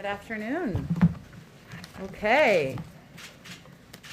Good afternoon. Okay.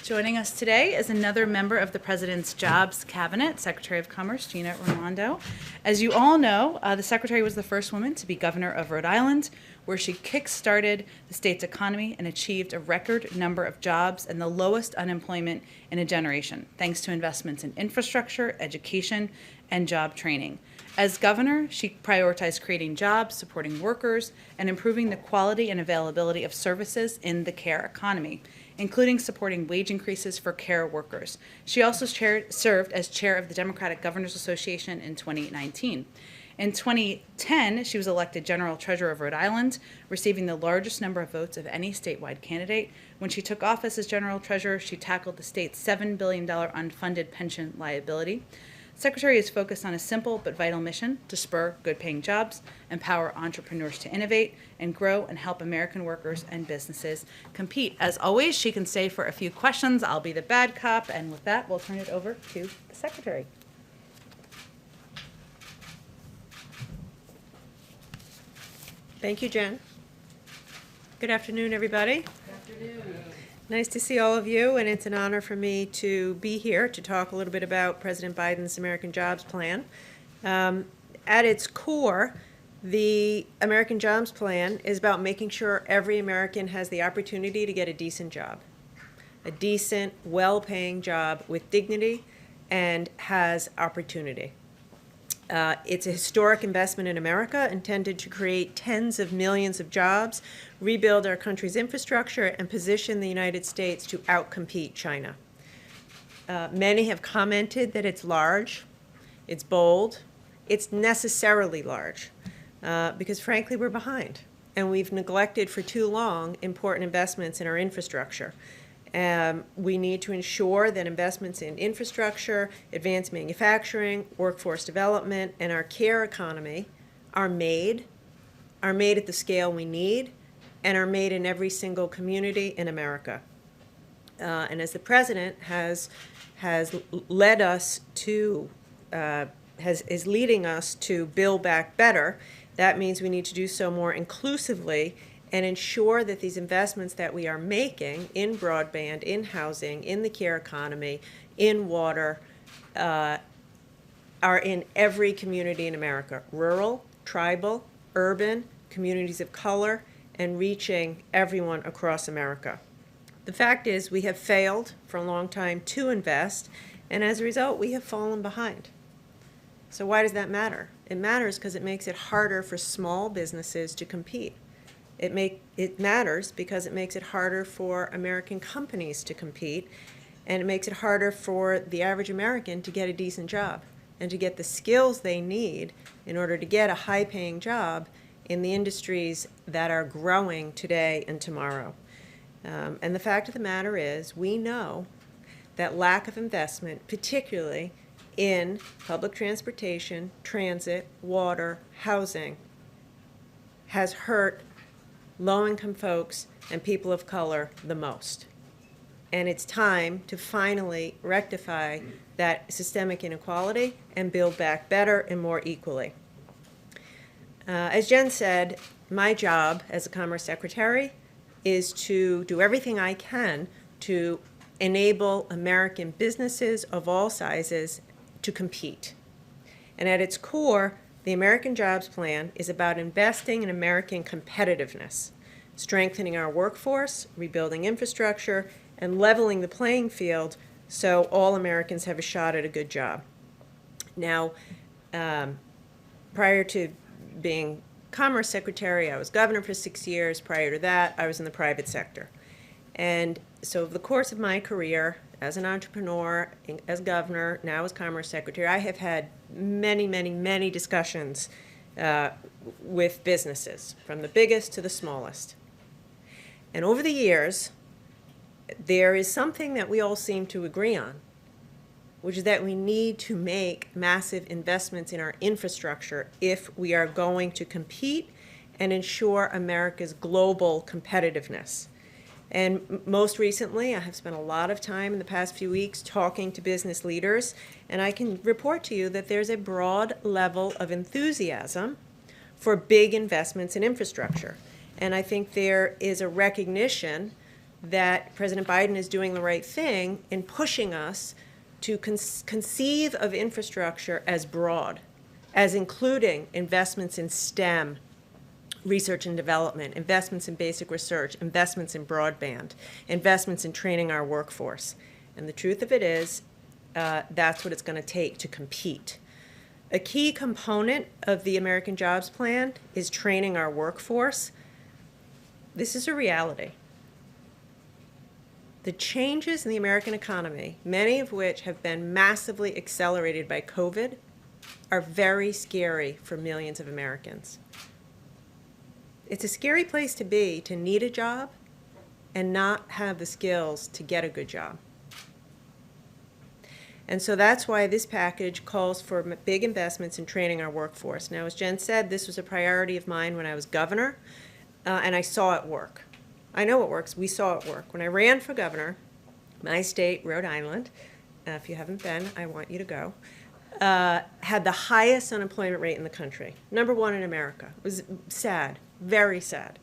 Joining us today is another member of the President's Jobs Cabinet, Secretary of Commerce, Gina Raimondo. As you all know, the Secretary was the first woman to be governor of Rhode Island, where she kick-started the state's economy and achieved a record number of jobs and the lowest unemployment in a generation, thanks to investments in infrastructure, education, and job training. As governor, she prioritized creating jobs, supporting workers, and improving the quality and availability of services in the care economy, including supporting wage increases for care workers. She also served as chair of the Democratic Governors Association in 2019. In 2010, she was elected General Treasurer of Rhode Island, receiving the largest number of votes of any statewide candidate. When she took office as General Treasurer, she tackled the state's $7 billion unfunded pension liability. The Secretary is focused on a simple but vital mission to spur good-paying jobs, empower entrepreneurs to innovate, and grow and help American workers and businesses compete. As always, she can stay for a few questions. I'll be the bad cop, and with that, we'll turn it over to the Secretary. Thank you, Jen. Good afternoon, everybody. Good afternoon. Nice to see all of you, and it's an honor for me to be here to talk a little bit about President Biden's American Jobs Plan. At its core, the American Jobs Plan is about making sure every American has the opportunity to get a decent job, a decent, well-paying job with dignity and has opportunity. It's a historic investment in America intended to create tens of millions of jobs, rebuild our country's infrastructure, and position the United States to outcompete China. Many have commented that it's large, it's bold, it's necessarily large, because frankly we're behind, and we've neglected for too long important investments in our infrastructure. We need to ensure that investments in infrastructure, advanced manufacturing, workforce development, and our care economy are made at the scale we need, and are made in every single community in America. And as the President has led us to, is leading us to build back better, that means we need to do so more inclusively and ensure that these investments that we are making in broadband, in housing, in the care economy, in water, are in every community in America, rural, tribal, urban, communities of color, and reaching everyone across America. The fact is we have failed for a long time to invest, and as a result, we have fallen behind. So why does that matter? It matters because it makes it harder for small businesses to compete. It matters because it makes it harder for American companies to compete, and it makes it harder for the average American to get a decent job and to get the skills they need in order to get a high-paying job in the industries that are growing today and tomorrow. And the fact of the matter is, we know that lack of investment, particularly in public transportation, transit, water, housing, has hurt low-income folks and people of color the most. And it's time to finally rectify that systemic inequality and build back better and more equally. As Jen said, my job as a Commerce Secretary is to do everything I can to enable American businesses of all sizes to compete. And at its core, the American Jobs Plan is about investing in American competitiveness, strengthening our workforce, rebuilding infrastructure, and leveling the playing field so all Americans have a shot at a good job. Now, prior to being Commerce Secretary, I was governor for 6 years. Prior to that, I was in the private sector. And so over the course of my career, as an entrepreneur, as governor, now as Commerce Secretary, I have had many discussions with businesses, from the biggest to the smallest. And over the years, there is something that we all seem to agree on, which is that we need to make massive investments in our infrastructure if we are going to compete and ensure America's global competitiveness. And most recently, I have spent a lot of time in the past few weeks talking to business leaders, and I can report to you that there's a broad level of enthusiasm for big investments in infrastructure. And I think there is a recognition that President Biden is doing the right thing in pushing us to conceive of infrastructure as broad, as including investments in STEM, research and development, investments in basic research, investments in broadband, investments in training our workforce. And the truth of it is, that's what it's going to take to compete. A key component of the American Jobs Plan is training our workforce. This is a reality. The changes in the American economy, many of which have been massively accelerated by COVID, are very scary for millions of Americans. It's a scary place to be, to need a job and not have the skills to get a good job. And so that's why this package calls for big investments in training our workforce. Now, as Jen said, this was a priority of mine when I was governor, and I saw it work. I know it works. We saw it work. When I ran for governor, my state, Rhode Island, if you haven't been, I want you to go, had the highest unemployment rate in the country, #1 in America. It was sad, very sad.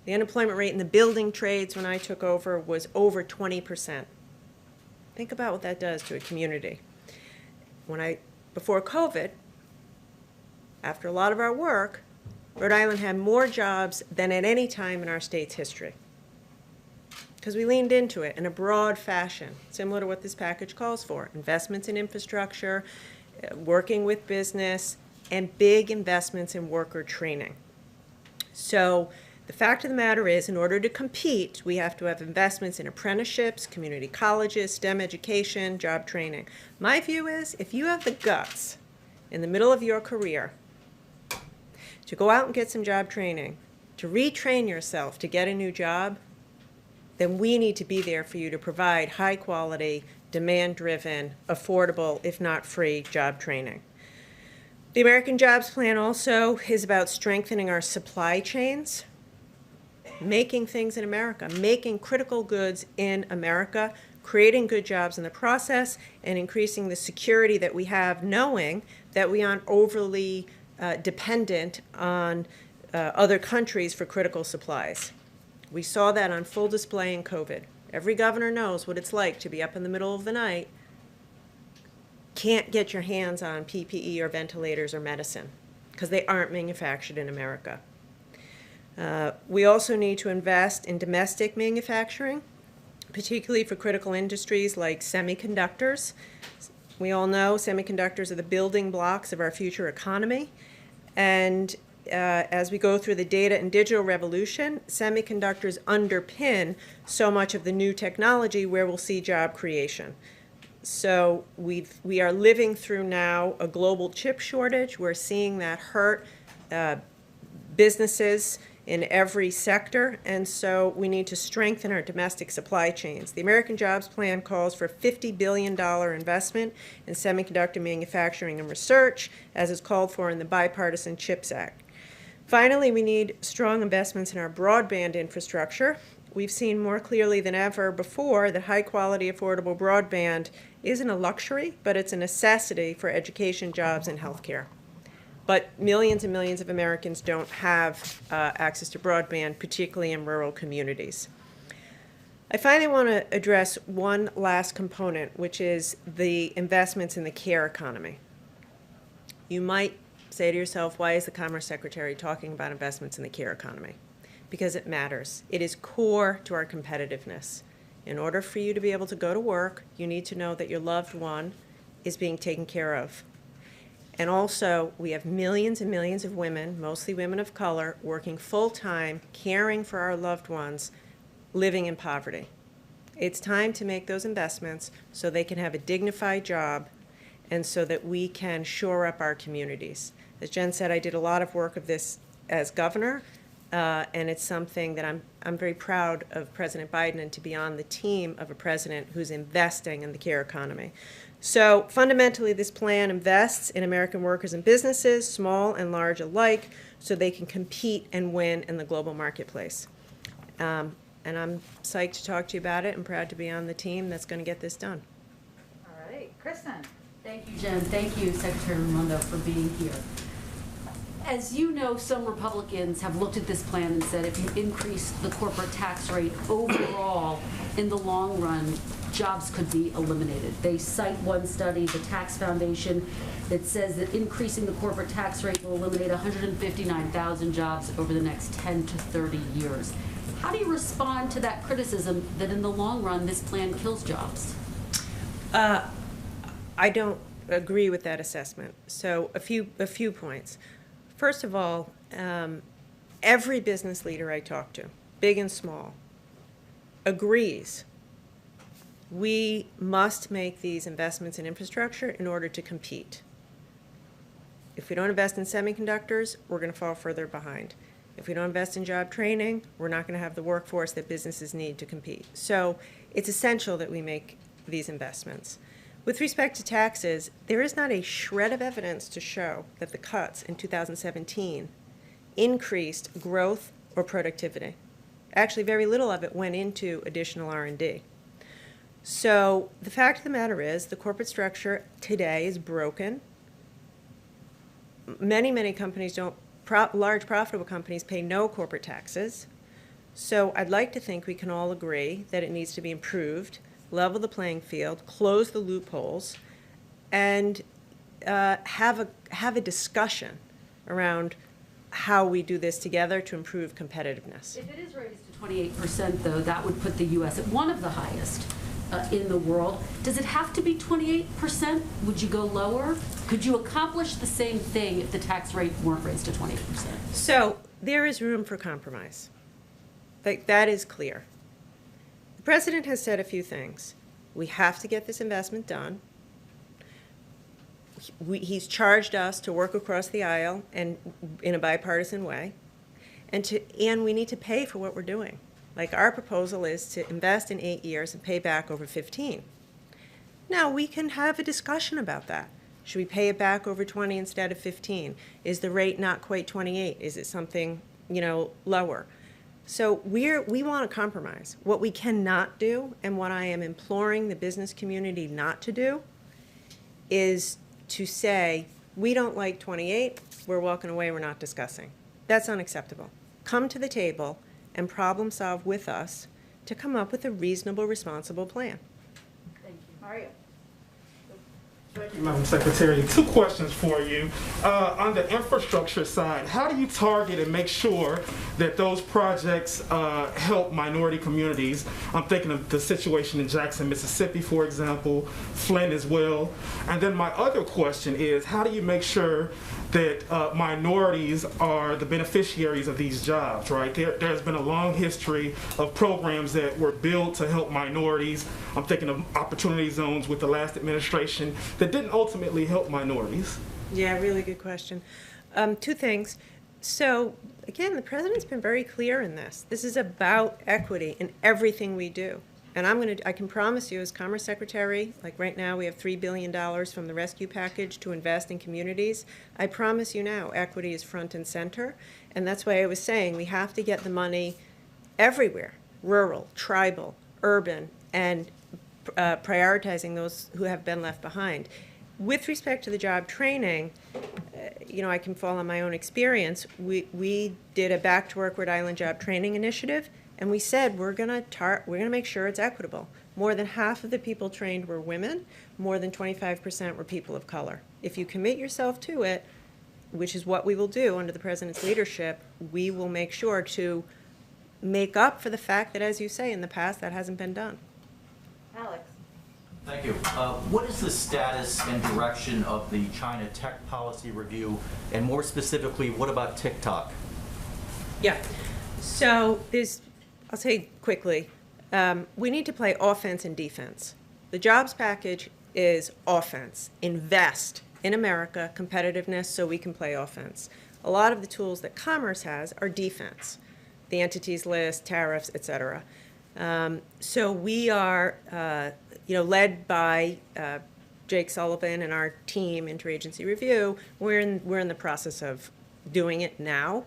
The unemployment rate in the building trades when I took over was over 20%. Think about what that does to a community. Before COVID, after a lot of our work, Rhode Island had more jobs than at any time in our state's history, because we leaned into it in a broad fashion, similar to what this package calls for: investments in infrastructure, working with business, and big investments in worker training. So the fact of the matter is, in order to compete, we have to have investments in apprenticeships, community colleges, STEM education, job training. My view is, if you have the guts in the middle of your career to go out and get some job training, to retrain yourself to get a new job, then we need to be there for you to provide high quality, demand-driven, affordable, if not free, job training. The American Jobs Plan also is about strengthening our supply chains, making things in America, making critical goods in America, creating good jobs in the process, and increasing the security that we have, knowing that we aren't overly dependent on other countries for critical supplies. We saw that on full display in COVID. Every governor knows what it's like to be up in the middle of the night, can't get your hands on PPE or ventilators or medicine because they aren't manufactured in America. We also need to invest in domestic manufacturing, particularly for critical industries like semiconductors. We all know semiconductors are the building blocks of our future economy. And as we go through the data and digital revolution, semiconductors underpin so much of the new technology where we'll see job creation. So we are living through now a global chip shortage. We're seeing that hurt businesses in every sector, and so we need to strengthen our domestic supply chains. The American Jobs Plan calls for $50 billion investment in semiconductor manufacturing and research, as is called for in the Bipartisan CHIPS Act. Finally, we need strong investments in our broadband infrastructure. We've seen more clearly than ever before that high-quality, affordable broadband isn't a luxury, but it's a necessity for education, jobs, and healthcare. But millions and millions of Americans don't have access to broadband, particularly in rural communities. I finally want to address one last component, which is the investments in the care economy. You might say to yourself, why is the Commerce Secretary talking about investments in the care economy? Because it matters. It is core to our competitiveness. In order for you to be able to go to work, you need to know that your loved one is being taken care of. And also, we have millions and millions of women, mostly women of color, working full-time, caring for our loved ones, living in poverty. It's time to make those investments so they can have a dignified job and so that we can shore up our communities. As Jen said, I did a lot of work of this as governor, and it's something that I'm very proud of President Biden and to be on the team of a president who's investing in the care economy. So fundamentally, this plan invests in American workers and businesses, small and large alike, so they can compete and win in the global marketplace. And I'm psyched to talk to you about it and proud to be on the team that's going to get this done. All right, Kristen. Thank you, Jen. Thank you, Secretary Raimondo, for being here. As you know, some Republicans have looked at this plan and said if you increase the corporate tax rate overall, in the long run, jobs could be eliminated. They cite one study, the Tax Foundation, that says that increasing the corporate tax rate will eliminate 159,000 jobs over the next 10 to 30 years. How do you respond to that criticism that in the long run, this plan kills jobs? I don't agree with that assessment. So a few points. First of all, every business leader I talk to, big and small, agrees we must make these investments in infrastructure in order to compete. If we don't invest in semiconductors, we're going to fall further behind. If we don't invest in job training, we're not going to have the workforce that businesses need to compete. So it's essential that we make these investments. With respect to taxes, there is not a shred of evidence to show that the cuts in 2017 increased growth or productivity. Actually, very little of it went into additional R&D. So the fact of the matter is the corporate structure today is broken. Many companies don't, large profitable companies pay no corporate taxes. So I'd like to think we can all agree that it needs to be improved, level the playing field, close the loopholes, and have a discussion around how we do this together to improve competitiveness. If it is raised to 28%, though, that would put the U.S. at one of the highest in the world. Does it have to be 28%? Would you go lower? Could you accomplish the same thing if the tax rate weren't raised to 28%? So there is room for compromise. That is clear. The president has said a few things. We have to get this investment done. He's charged us to work across the aisle and in a bipartisan way, and we need to pay for what we're doing. Like our proposal is to invest in 8 years and pay back over 15. Now we can have a discussion about that. Should we pay it back over 20 instead of 15? Is the rate not quite 28? Is it something, lower? So we want a compromise. What we cannot do, and what I am imploring the business community not to do, is to say, we don't like 28, we're walking away, we're not discussing. That's unacceptable. Come to the table and problem solve with us to come up with a reasonable, responsible plan. Thank you. Mario. Thank you, Madam Secretary. 2 questions for you. On the infrastructure side, how do you target and make sure that those projects help minority communities? I'm thinking of the situation in Jackson, Mississippi, for example, Flint as well. And then my other question is, how do you make sure that minorities are the beneficiaries of these jobs, right? There's been a long history of programs that were built to help minorities. I'm thinking of opportunity zones with the last administration that didn't ultimately help minorities. Yeah, really good question. 2 things. So again, the president's been very clear in this. This is about equity in everything we do. And I can promise you as Commerce Secretary, like right now we have $3 billion from the rescue package to invest in communities. I promise you now, equity is front and center. And that's why I was saying we have to get the money everywhere, rural, tribal, urban, and prioritizing those who have been left behind. With respect to the job training, I can fall on my own experience. We did a Back to Work Rhode Island job training initiative. And we said we're going to make sure it's equitable. More than half of the people trained were women. More than 25% were people of color. If you commit yourself to it, which is what we will do under the president's leadership, we will make sure to make up for the fact that, as you say, in the past that hasn't been done. Alex. Thank you. What is the status and direction of the China tech policy review? And more specifically, what about TikTok? Yeah. So I'll say quickly, we need to play offense and defense. The jobs package is offense. Invest in America, competitiveness, so we can play offense. A lot of the tools that commerce has are defense, the entities list, tariffs, et cetera. So we are, led by Jake Sullivan and our team, Interagency Review. We're in the process of doing it now.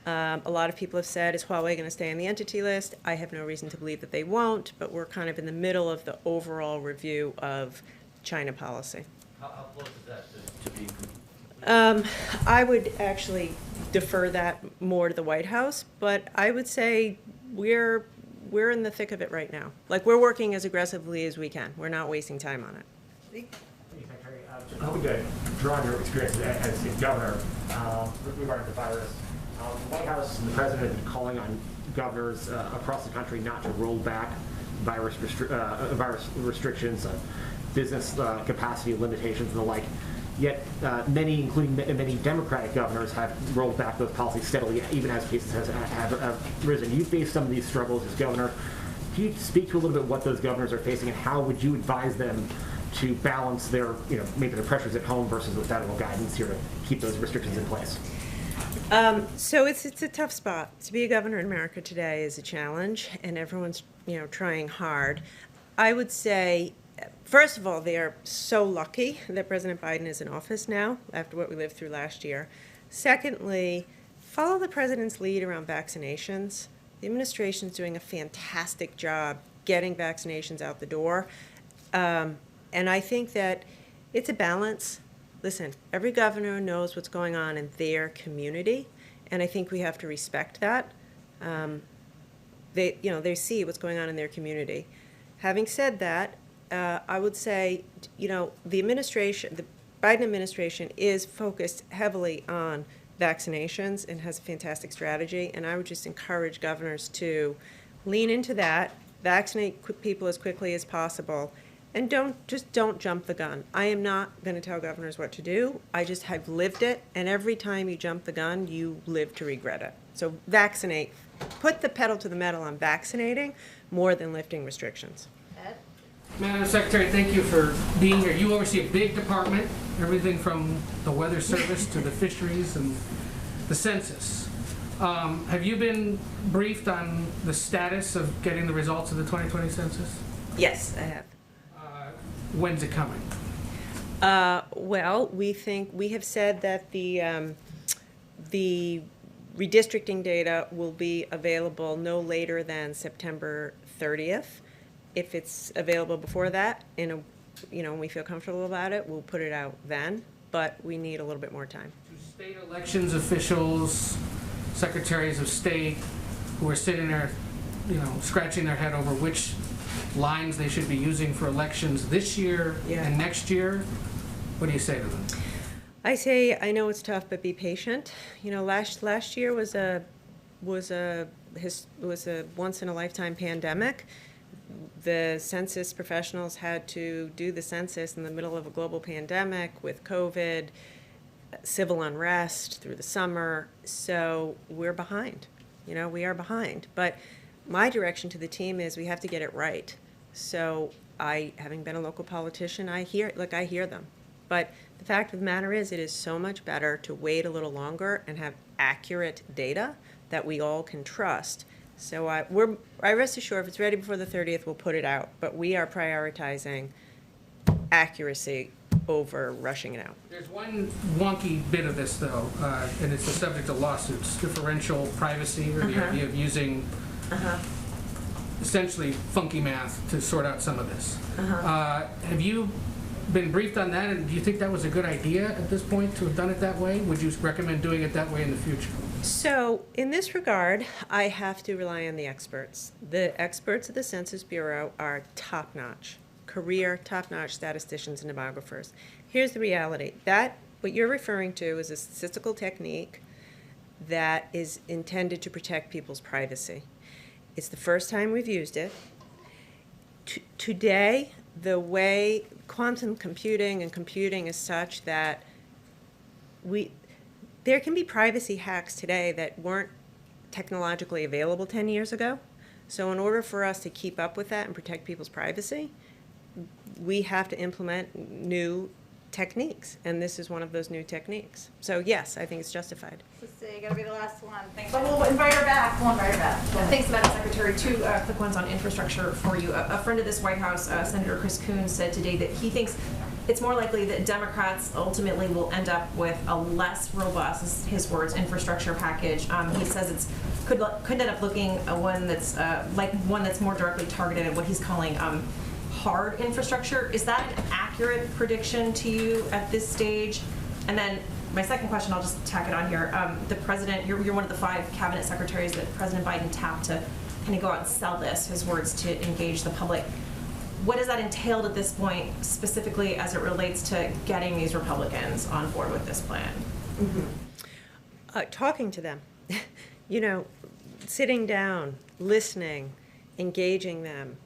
A lot of people have said, is Huawei going to stay on the entity list? I have no reason to believe that they won't, but we're kind of in the middle of the overall review of China policy. How close is that to being I would actually defer that more to the White House, but I would say we're in the thick of it right now. Like, we're working as aggressively as we can. We're not wasting time on it. Thank you, Secretary. I'm hoping to draw on your experience as the governor regarding the virus. The White House and the President have been calling on governors across the country not to roll back virus restrictions, business capacity limitations, and the like. Yet many, including many Democratic governors, have rolled back those policies steadily, even as cases have risen. You face some of these struggles as governor. Can you speak to a little bit what those governors are facing, and how would you advise them to balance their, maybe their pressures at home versus the federal guidance here to keep those restrictions in place? So it's a tough spot. To be a governor in America today is a challenge, and everyone's trying hard. I would say, first of all, they are so lucky that President Biden is in office now after what we lived through last year. Secondly, follow the president's lead around vaccinations. The administration is doing a fantastic job getting vaccinations out the door. And I think that it's a balance. Listen, every governor knows what's going on in their community, and I think we have to respect that. They see what's going on in their community. Having said that, I would say, the Biden administration is focused heavily on vaccinations and has a fantastic strategy, and I would just encourage governors to lean into that, vaccinate people as quickly as possible, and don't jump the gun. I am not going to tell governors what to do. I just have lived it, and every time you jump the gun, you live to regret it. So vaccinate. Put the pedal to the metal on vaccinating more than lifting restrictions. Madam Secretary, thank you for being here. You oversee a big department, everything from the Weather Service to the fisheries and the census. Have you been briefed on the status of getting the results of the 2020 census? Yes, I have. When's it coming? Well, we have said that the redistricting data will be available no later than September 30th. If it's available before that, when we feel comfortable about it, we'll put it out then, but we need a little bit more time. Do state elections officials, secretaries of state, who are sitting there, scratching their head over which lines they should be using for elections this year and next year, what do you say to them? I say, I know it's tough, but be patient. Last year was a once in a lifetime pandemic. The census professionals had to do the census in the middle of a global pandemic with COVID, civil unrest through the summer. So we're behind. We are behind. But my direction to the team is we have to get it right. So having been a local politician, I hear them. But the fact of the matter is, it is so much better to wait a little longer and have accurate data that we all can trust. So I rest assured, if it's ready before the 30th, we'll put it out. But we are prioritizing accuracy over rushing it out. There's one wonky bit of this, though, and it's the subject of lawsuits, differential privacy, or the idea of using essentially funky math to sort out some of this. Have you been briefed on that, and do you think that was a good idea at this point to have done it that way? Would you recommend doing it that way in the future? So in this regard, I have to rely on the experts. The experts at the Census Bureau are top-notch, career top-notch statisticians and demographers. Here's the reality. What you're referring to is a statistical technique that is intended to protect people's privacy. It's the first time we've used it. Today, the way quantum computing and computing is such that there can be privacy hacks today that weren't technologically available 10 years ago. So in order for us to keep up with that and protect people's privacy, we have to implement new techniques, and this is one of those new techniques. So yes, I think it's justified. So you gotta be the last one. Thanks. But we'll invite her back. Thanks, Madam Secretary. Two quick ones on infrastructure for you. A friend of this White House, Senator Chris Coons, said today that he thinks it's more likely that Democrats ultimately will end up with a less robust, this is his words, infrastructure package. He says could end up looking one that's more directly targeted at what he's calling hard infrastructure. Is that an accurate prediction to you at this stage? And then My second question, I'll just tack it on here. The president, you're one of the 5 cabinet secretaries that President Biden tapped to kind of go out and sell this, his words, to engage the public. What has that entailed at this point, specifically as it relates to getting these Republicans on board with this plan? Talking to them, you know, sitting down, listening, engaging them.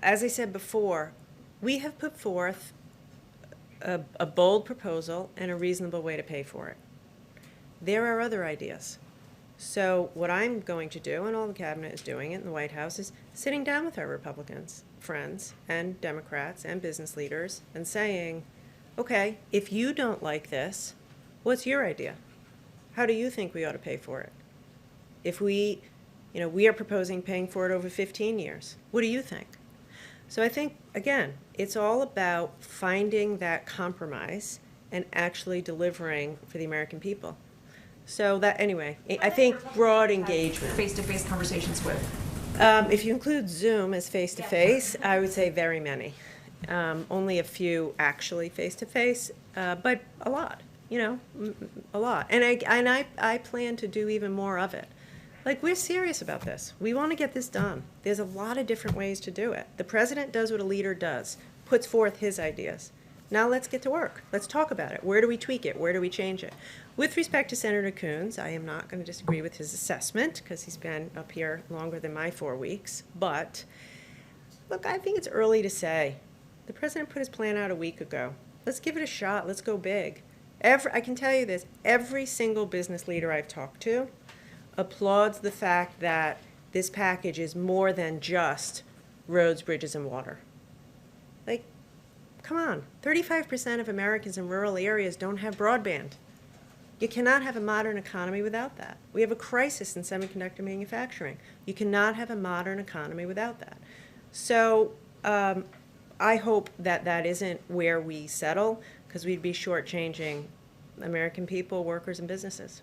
As I said before, we have put forth a bold proposal and a reasonable way to pay for it. There are other ideas. So what I'm going to do, and all the cabinet is doing it in the White House, is sitting down with our Republicans, friends, and Democrats, and business leaders, and saying, okay, if you don't like this, what's your idea? How do you think we ought to pay for it? If we are proposing paying for it over 15 years. What do you think? So I think, again, it's all about finding that compromise and actually delivering for the American people. So that, anyway, I think broad engagement. Face-to-face conversations with? If you include Zoom as face-to-face, I would say very many. Only a few actually face-to-face, but a lot, a lot. And I plan to do even more of it. Like, we're serious about this. We want to get this done. There's a lot of different ways to do it. The president does what a leader does, puts forth his ideas. Now let's get to work. Let's talk about it. Where do we tweak it? Where do we change it? With respect to Senator Coons, I am not going to disagree with his assessment because he's been up here longer than my 4 weeks. But, look, I think it's early to say. The president put his plan out a week ago. Let's give it a shot. Let's go big. I can tell you this, every single business leader I've talked to applauds the fact that this package is more than just roads, bridges, and water. Like, come on, 35% of Americans in rural areas don't have broadband. You cannot have a modern economy without that. We have a crisis in semiconductor manufacturing. You cannot have a modern economy without that. So I hope that that isn't where we settle, because we'd be shortchanging American people, workers, and businesses.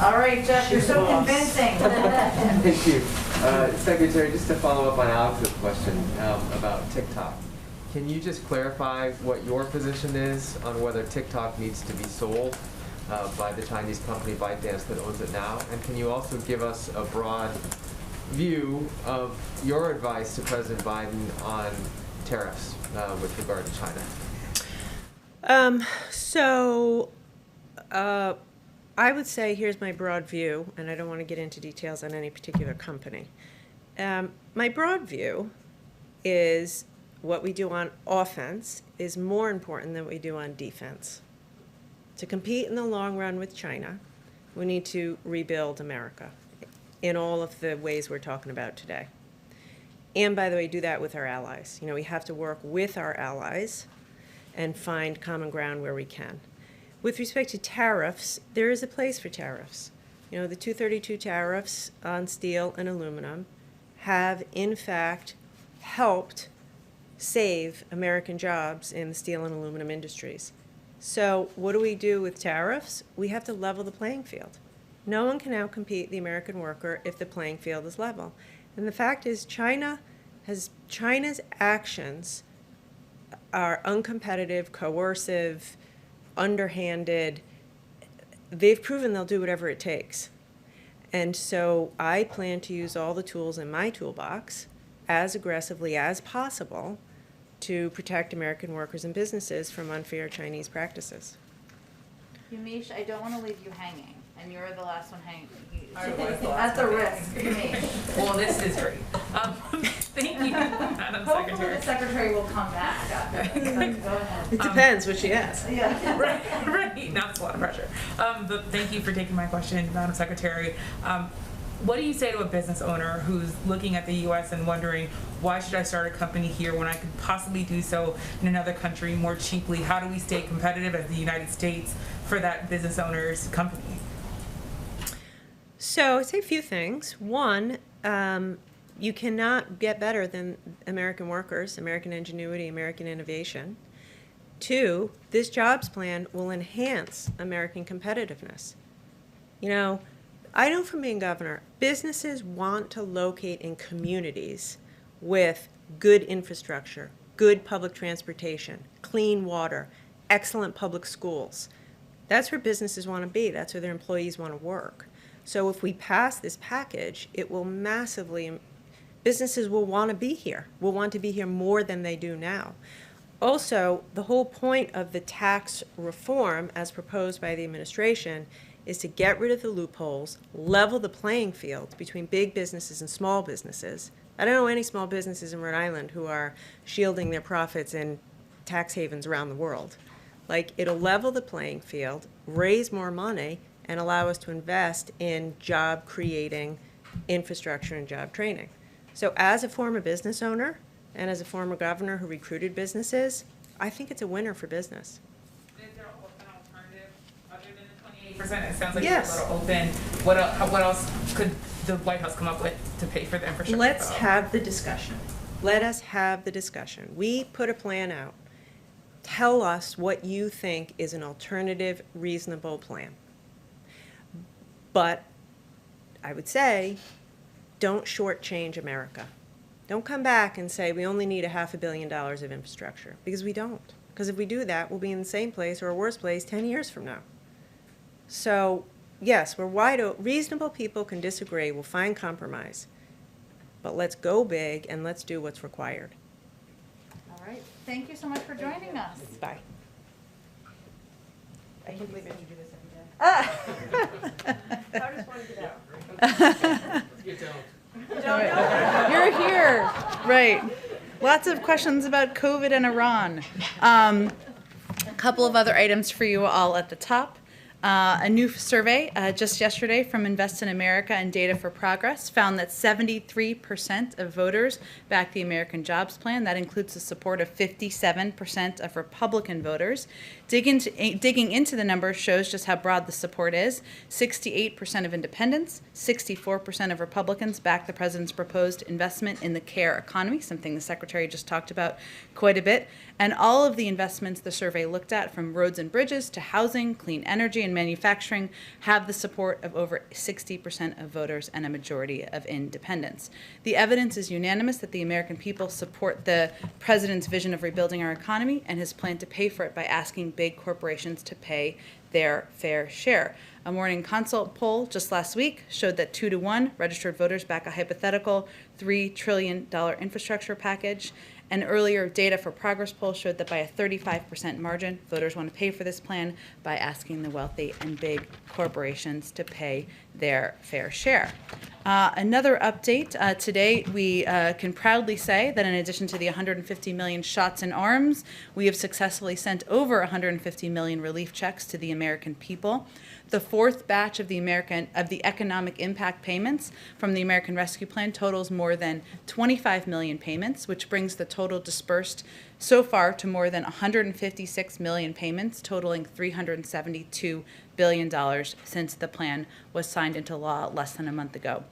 All right, Jeff, you're so convincing. Thank you. Secretary, just to follow up on Alex's question about TikTok, can you just clarify what your position is on whether TikTok needs to be sold by the Chinese company ByteDance that owns it now? And can you also give us a broad view of your advice to President Biden on tariffs with regard to China? I would say here's my broad view, and I don't want to get into details on any particular company. My broad view is what we do on offense is more important than what we do on defense. To compete in the long run with China, we need to rebuild America in all of the ways we're talking about today. And by the way, do that with our allies. We have to work with our allies and find common ground where we can. With respect to tariffs, there is a place for tariffs. The 232 tariffs on steel and aluminum have, in fact, helped save American jobs in the steel and aluminum industries. So what do we do with tariffs? We have to level the playing field. No one can outcompete the American worker if the playing field is level. And the fact is China's actions are uncompetitive, coercive, underhanded. They've proven they'll do whatever it takes. And so I plan to use all the tools in my toolbox as aggressively as possible to protect American workers and businesses from unfair Chinese practices. Yumish, I don't want to leave you hanging, and you're the last one hanging. At the risk. Well, this is great. Thank you, Madam Hopefully Secretary. the secretary will come back after this. Go ahead. It depends what she asks. Yeah. Right. Now it's a lot of pressure. But thank you for taking my question, Madam Secretary. What do you say to a business owner who's looking at the U.S. and wondering, why should I start a company here when I could possibly do so in another country more cheaply? How do we stay competitive as the United States for that business owner's company? So I'd say a few things. One, you cannot get better than American workers, American ingenuity, American innovation. Two, this jobs plan will enhance American competitiveness. I know from being governor, businesses want to locate in communities with good infrastructure, good public transportation, clean water, excellent public schools. That's where businesses want to be. That's where their employees want to work. So if we pass this package, it will massively, businesses will want to be here, will want to be here more than they do now. Also, the whole point of the tax reform as proposed by the administration is to get rid of the loopholes, level the playing field between big businesses and small businesses. I don't know any small businesses in Rhode Island who are shielding their profits in tax havens around the world. Like, it'll level the playing field, raise more money, and allow us to invest in job-creating infrastructure and job training. So as a former business owner and as a former governor who recruited businesses, I think it's a winner for business. Is there an alternative other than the 28%? It sounds like Yes. you're a little open. What else could the White House come up with to pay for the infrastructure? Let's have the discussion. Let us have the discussion. We put a plan out. Tell us what you think is an alternative, reasonable plan. But I would say, don't shortchange America. Don't come back and say we only need $500 million of infrastructure, because we don't. Because if we do that, we'll be in the same place or a worse place 10 years from now. So yes, we're wide open. Reasonable people can disagree. We'll find compromise. But let's go big and let's do what's required. All right. Thank you so much for joining us. Bye. I can't believe you do this every day. How does one get out? You don't. You're here. Right. Lots of questions about COVID and Iran. A couple of other items for you all at the top. A new survey just yesterday from Invest in America and Data for Progress found that 73% of voters backed the American Jobs Plan. That includes the support of 57% of Republican voters. Digging into the numbers shows just how broad the support is. 68% of independents, 64% of Republicans backed the president's proposed investment in the care economy, something the secretary just talked about quite a bit. And all of the investments the survey looked at, from roads and bridges to housing, clean energy, and manufacturing, have the support of over 60% of voters and a majority of independents. The evidence is unanimous that the American people support the president's vision of rebuilding our economy and his plan to pay for it by asking big corporations to pay their fair share. A Morning Consult poll just last week showed that 2-to-1 registered voters back a hypothetical $3 trillion infrastructure package. An earlier Data for Progress poll showed that by a 35% margin, voters want to pay for this plan by asking the wealthy and big corporations to pay their fair share. Another update, today we can proudly say that in addition to the 150 million shots in arms, we have successfully sent over 150 million relief checks to the American people. The fourth batch of the economic impact payments from the American Rescue Plan totals more than 25 million payments, which brings the total dispersed so far to more than 156 million payments, totaling $372 billion since the plan was signed into law less than a month ago.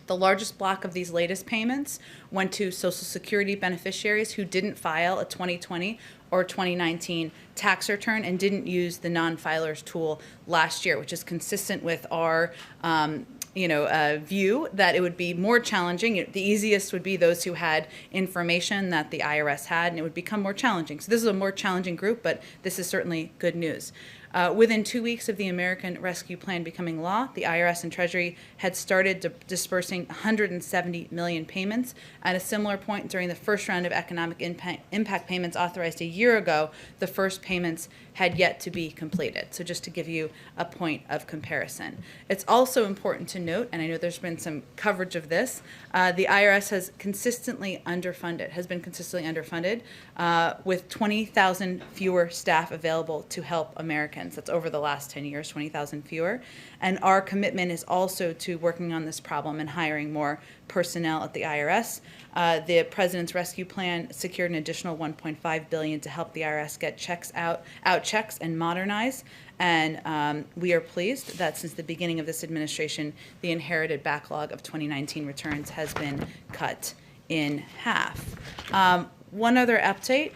The largest block of these latest payments went to Social Security beneficiaries who didn't file a 2020 or 2019 tax return and didn't use the non-filers tool last year, which is consistent with our view that it would be more challenging. The easiest would be those who had information that the IRS had, and it would become more challenging. So this is a more challenging group, but this is certainly good news. Within 2 weeks of the American Rescue Plan becoming law, the IRS and Treasury had started dispersing 170 million payments. At a similar point during the first round of economic impact payments authorized a year ago, the first payments had yet to be completed. So just to give you a point of comparison. It's also important to note, and I know there's been some coverage of this, the IRS has been consistently underfunded, with 20,000 fewer staff available to help Americans. That's over the last 10 years, 20,000 fewer. And our commitment is also to working on this problem and hiring more personnel at the IRS. The President's Rescue Plan secured an additional $1.5 billion to help the IRS get checks out checks and modernize. And we are pleased that since the beginning of this administration, the inherited backlog of 2019 returns has been cut in half. One other update.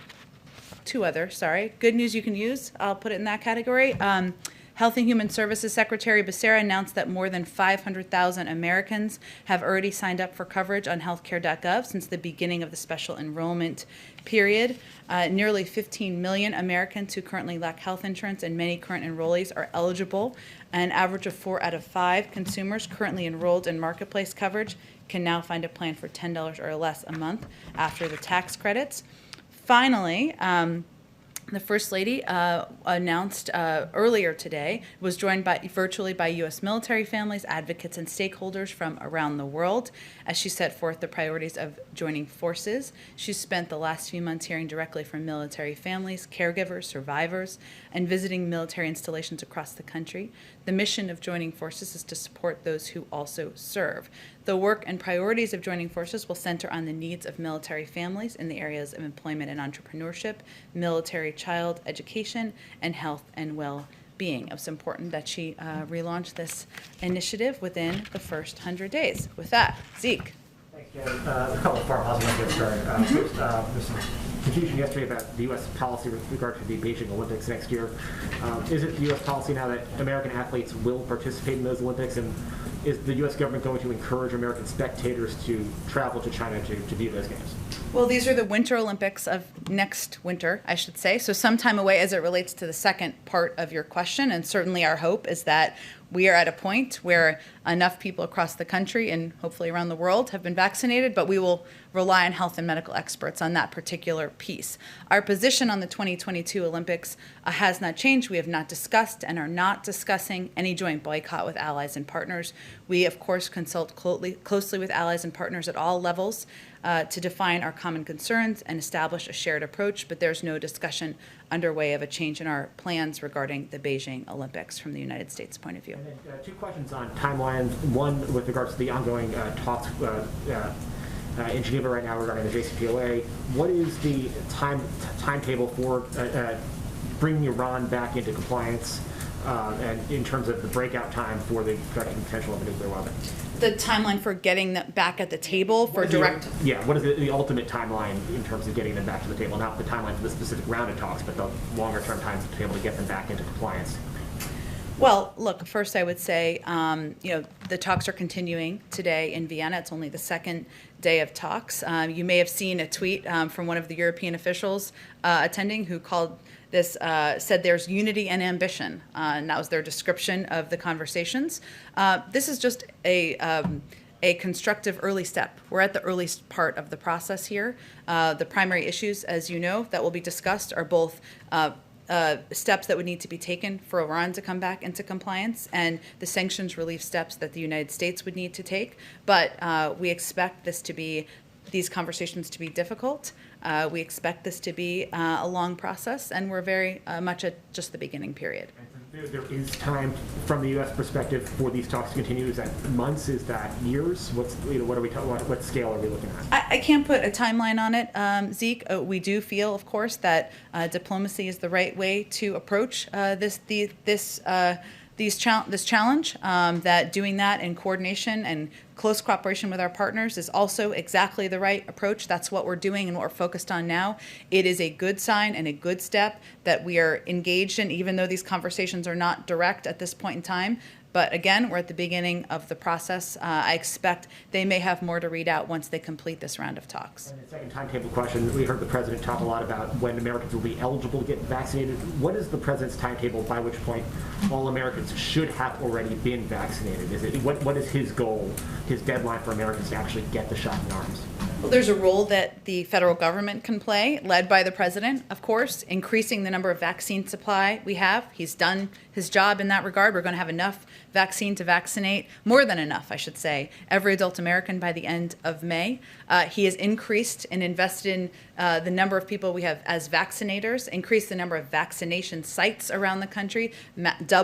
Two other, sorry. Good news you can use. I'll put it in that category. Health and Human Services Secretary Becerra announced that more than 500,000 Americans have already signed up for coverage on healthcare.gov since the beginning of the special enrollment period. Nearly 15 million Americans who currently lack health insurance and many current enrollees are eligible. An average of 4 out of 5 consumers currently enrolled in marketplace coverage can now find a plan for $10 or less a month after the tax credits. Finally, the First Lady announced earlier today, was joined virtually by U.S. military families, advocates, and stakeholders from around the world as she set forth the priorities of joining forces. She spent the last few months hearing directly from military families, caregivers, survivors, and visiting military installations across the country. The mission of joining forces is to support those who also serve. The work and priorities of joining forces will center on the needs of military families in the areas of employment and entrepreneurship, military child education, and health and well-being. It was important that she relaunch this initiative within the first 100 days. With that, Zeke. Thanks, Jen. A couple of foreign policy ones to get started. First, there's some confusion yesterday about the U.S. policy with regard to the Beijing Olympics next year. Is it the U.S. policy now that American athletes will participate in those Olympics, and is the U.S. government going to encourage American spectators to travel to China to view those games? Well, these are the Winter Olympics of next winter, I should say, so some time away as it relates to the second part of your question, and certainly our hope is that we are at a point where enough people across the country and hopefully around the world have been vaccinated, but we will rely on health and medical experts on that particular piece. Our position on the 2022 Olympics has not changed. We have not discussed and are not discussing any joint boycott with allies and partners. We, of course, consult closely with allies and partners at all levels to define our common concerns and establish a shared approach, but there's no discussion underway of a change in our plans regarding the Beijing Olympics from the United States point of view. And then, 2 questions on timelines. One with regards to the ongoing talks in Geneva right now regarding the JCPOA. What is the timetable for bringing Iran back into compliance, and in terms of the breakout time for the production potential of a nuclear weapon? The timeline for getting them back at the table for direct... What is the ultimate timeline in terms of getting them back to the table? Not the timeline for the specific round of talks, but the longer-term times to be able to get them back into compliance. Well, look, first I would say, the talks are continuing today in Vienna. It's only the second day of talks. You may have seen a tweet from one of the European officials attending who called this, said there's unity and ambition, and that was their description of the conversations. This is just a constructive early step. We're at the earliest part of the process here. The primary issues, as you know, that will be discussed are both steps that would need to be taken for Iran to come back into compliance and the sanctions relief steps that the United States would need to take. But we expect these conversations to be difficult. We expect this to be a long process, and we're very much at just the beginning period. There is time from the U.S. perspective for these talks to continue. Is that months? Is that years? What scale are we looking at? I can't put a timeline on it, Zeke. We do feel, of course, that diplomacy is the right way to approach this challenge, that doing that in coordination and close cooperation with our partners is also exactly the right approach. That's what we're doing and what we're focused on now. It is a good sign and a good step that we are engaged in, even though these conversations are not direct at this point in time. But again, we're at the beginning of the process. I expect they may have more to read out once they complete this round of talks. And the second timetable question, we heard the president talk a lot about when Americans will be eligible to get vaccinated. What is the president's timetable by which point all Americans should have already been vaccinated? What is his goal, his deadline for Americans to actually get the shot in arms? Well, there's a role that the federal government can play, led by the president, of course, increasing the number of vaccine supply we have. He's done his job in that regard. We're going to have enough vaccine to vaccinate, more than enough, I should say, every adult American by the end of May. He has increased and invested in the number of people we have as vaccinators, increased the number of vaccination sites around the country,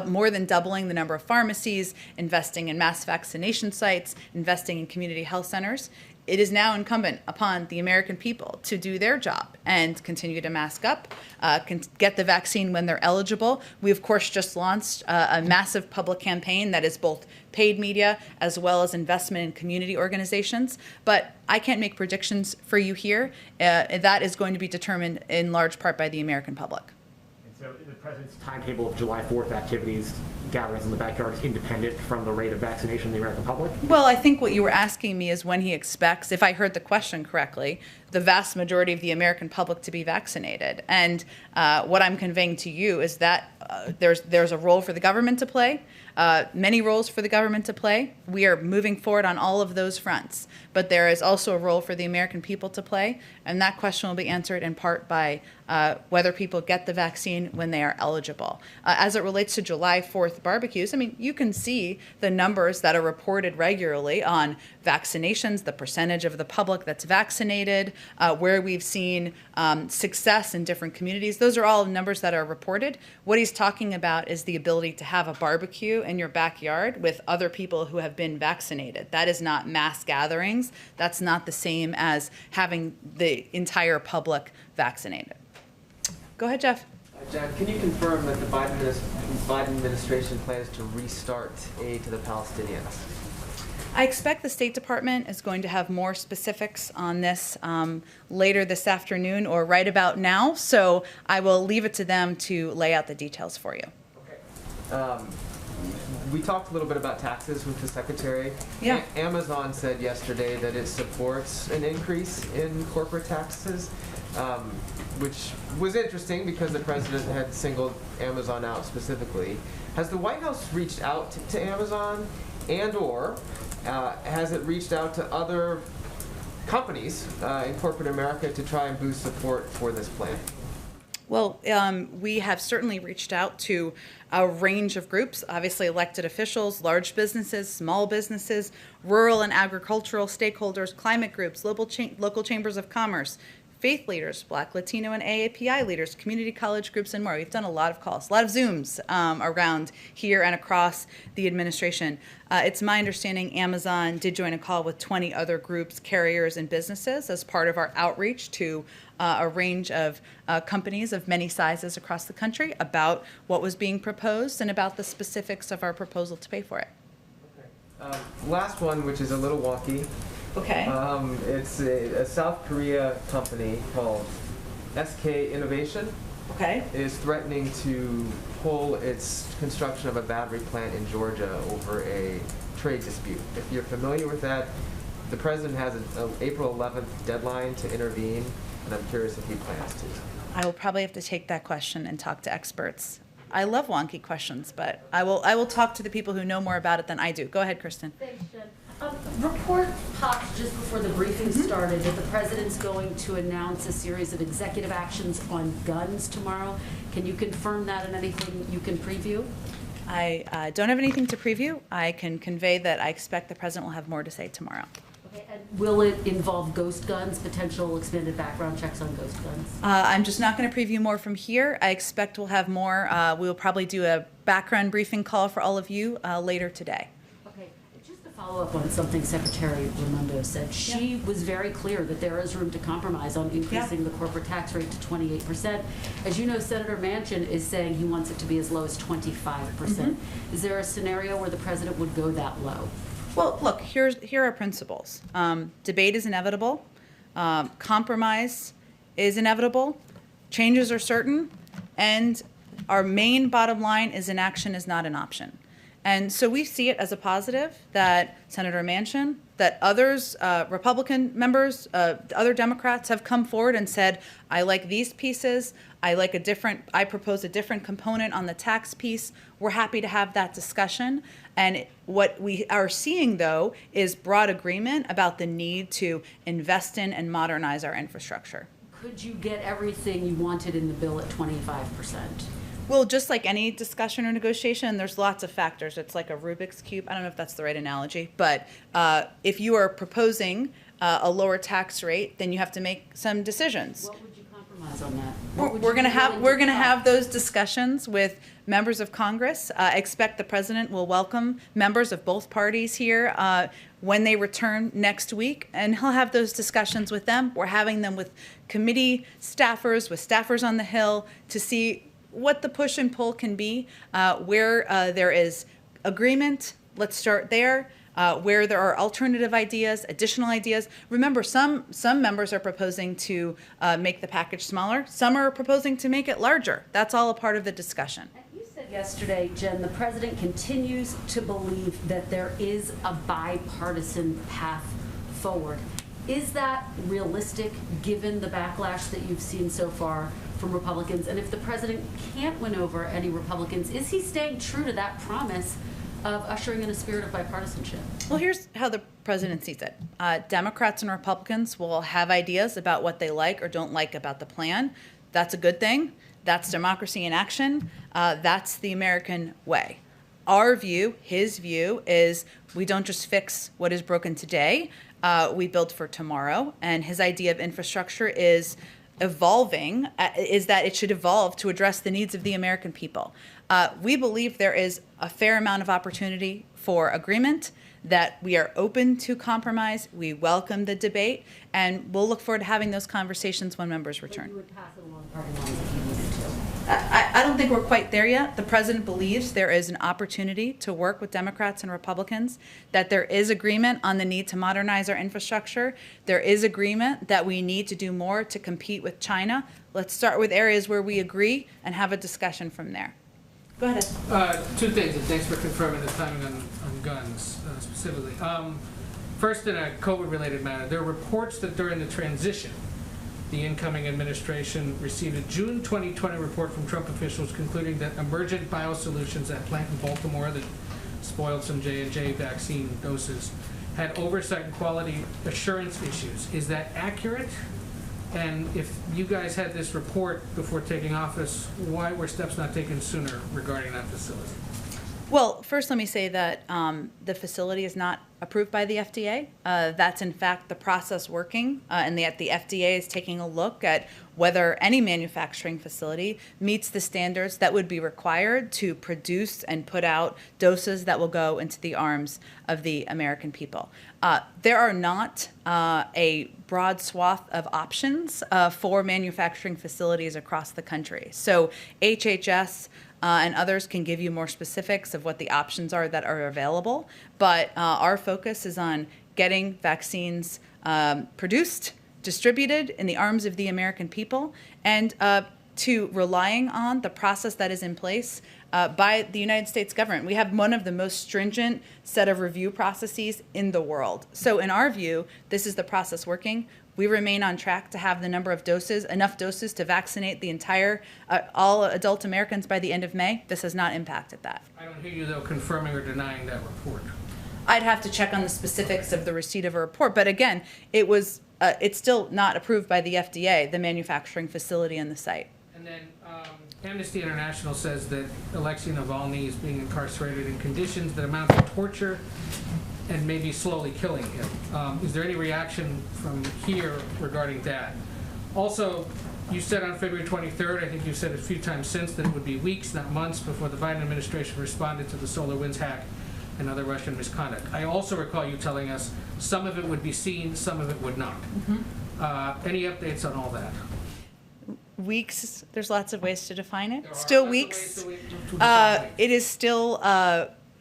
more than doubling the number of pharmacies, investing in mass vaccination sites, investing in community health centers. It is now incumbent upon the American people to do their job and continue to mask up, get the vaccine when they're eligible. We, of course, just launched a massive public campaign that is both paid media as well as investment in community organizations. But I can't make predictions for you here. That is going to be determined in large part by the American public. And So the president's timetable of July 4th activities, gatherings in the backyard, is independent from the rate of vaccination in the American public? Well, I think what you were asking me is when he expects, if I heard the question correctly, the vast majority of the American public to be vaccinated. And what I'm conveying to you is that there's a role for the government to play, many roles for the government to play. We are moving forward on all of those fronts. But there is also a role for the American people to play, and that question will be answered in part by whether people get the vaccine when they are eligible. As it relates to July 4th barbecues, I mean, you can see the numbers that are reported regularly on vaccinations, the percentage of the public that's vaccinated, where we've seen success in different communities. Those are all numbers that are reported. What he's talking about is the ability to have a barbecue in your backyard with other people who have been vaccinated. That is not mass gatherings. That's not the same as having the entire public vaccinated. Go ahead, Jeff. Jack, can you confirm that the Biden administration plans to restart aid to the Palestinians? I expect the State Department is going to have more specifics on this later this afternoon or right about now, so I will leave it to them to lay out the details for you. Okay. We talked a little bit about taxes with the Secretary. Yeah. Amazon said yesterday that it supports an increase in corporate taxes, which was interesting because the president had singled Amazon out specifically. Has the White House reached out to Amazon, and/or has it reached out to other companies in corporate America to try and boost support for this plan? Well, we have certainly reached out to a range of groups, obviously elected officials, large businesses, small businesses, rural and agricultural stakeholders, climate groups, local chambers of commerce, faith leaders, Black, Latino, and AAPI leaders, community college groups, and more. We've done a lot of calls, a lot of Zooms around here and across the administration. It's my understanding Amazon did join a call with 20 other groups, carriers, and businesses as part of our outreach to a range of companies of many sizes across the country about what was being proposed and about the specifics of our proposal to pay for it. Okay. Last one, which is a little wonky. Okay. It's a South Korea company called SK Innovation. Okay. Is threatening to pull its construction of a battery plant in Georgia over a trade dispute. If you're familiar with that, the president has an April 11th deadline to intervene, and I'm curious if he plans to. I will probably have to take that question and talk to experts. I love wonky questions, but I will talk to the people who know more about it than I do. Go ahead, Kristen. Thanks, Jen. Report popped just before the briefing started that the president's going to announce a series of executive actions on guns tomorrow. Can you confirm that and anything you can preview? I don't have anything to preview. I can convey that I expect the president will have more to say tomorrow. Okay, and will it involve ghost guns, potential expanded background checks on ghost guns? I'm just not going to preview more from here. I expect we'll have more. We'll probably do a background briefing call for all of you later today. Follow up on something Secretary Raimondo said. She was very clear that there is room to compromise on increasing the corporate tax rate to 28%. As you know, Senator Manchin is saying he wants it to be as low as 25%. Is there a scenario where the president would go that low? Well, look, here are principles. Debate is inevitable. Compromise is inevitable. Changes are certain. And our main bottom line is inaction is not an option. And so we see it as a positive that Senator Manchin, that others, Republican members, other Democrats have come forward and said, I like these pieces, I propose a different component on the tax piece. We're happy to have that discussion. And what we are seeing, though, is broad agreement about the need to invest in and modernize our infrastructure. Could you get everything you wanted in the bill at 25%? Well, just like any discussion or negotiation, there's lots of factors. It's like a Rubik's Cube. I don't know if that's the right analogy, but if you are proposing a lower tax rate, then you have to make some decisions. What would you compromise on that? We're going to have those discussions with members of Congress. Expect the president will welcome members of both parties here when they return next week, and he'll have those discussions with them. We're having them with committee staffers, with staffers on the Hill to see what the push and pull can be, where there is agreement. Let's start there. where there are alternative ideas, additional ideas. Remember, some members are proposing to make the package smaller. Some are proposing to make it larger. That's all a part of the discussion. You said yesterday, Jen, the president continues to believe that there is a bipartisan path forward. Is that realistic given the backlash that you've seen so far from Republicans? And if the president can't win over any Republicans, is he staying true to that promise of ushering in a spirit of bipartisanship? Well, here's how the president sees it. Democrats and Republicans will have ideas about what they like or don't like about the plan. That's a good thing. That's democracy in action. That's the American way. Our view, his view, is we don't just fix what is broken today, we build for tomorrow. And his idea of infrastructure is evolving, is that it should evolve to address the needs of the American people. We believe there is a fair amount of opportunity for agreement, that we are open to compromise, we welcome the debate, and we'll look forward to having those conversations when members return. You would pass it along party lines if you needed to. I don't think we're quite there yet. The president believes there is an opportunity to work with Democrats and Republicans, that there is agreement on the need to modernize our infrastructure. There is agreement that we need to do more to compete with China. Let's start with areas where we agree and have a discussion from there. Go ahead. Two things, and thanks for confirming the timing on guns specifically. First, in a COVID-related matter, there are reports that during the transition, the incoming administration received a June 2020 report from Trump officials concluding that emergent biosolutions at plant in Baltimore that spoiled some J&J vaccine doses had oversight and quality assurance issues. Is that accurate? And if you guys had this report before taking office, why were steps not taken sooner regarding that facility? Well, first let me say that the facility is not approved by the FDA. That's in fact the process working, and the FDA is taking a look at whether any manufacturing facility meets the standards that would be required to produce and put out doses that will go into the arms of the American people. There are not a broad swath of options for manufacturing facilities across the country. So HHS and others can give you more specifics of what the options are that are available. But our focus is on getting vaccines produced, distributed in the arms of the American people, and to relying on the process that is in place by the United States government. We have one of the most stringent set of review processes in the world. So in our view, this is the process working. We remain on track to have the number of doses, enough doses to vaccinate the entire, all adult Americans by the end of May. This has not impacted that. I don't hear you, though, confirming or denying that report. I'd have to check on the specifics of the receipt of a report. But again, it's still not approved by the FDA, the manufacturing facility and the site. And then Amnesty International says that Alexei Navalny is being incarcerated in conditions that amount to torture and maybe slowly killing him. Is there any reaction from here regarding that? Also, you said on February 23rd, I think you said a few times since, that it would be weeks, not months, before the Biden administration responded to the SolarWinds hack and other Russian misconduct. I also recall you telling us some of it would be seen, some of it would not. Any updates on all that? Weeks, there's lots of ways to define it. There are Still lots of weeks. ways to define it.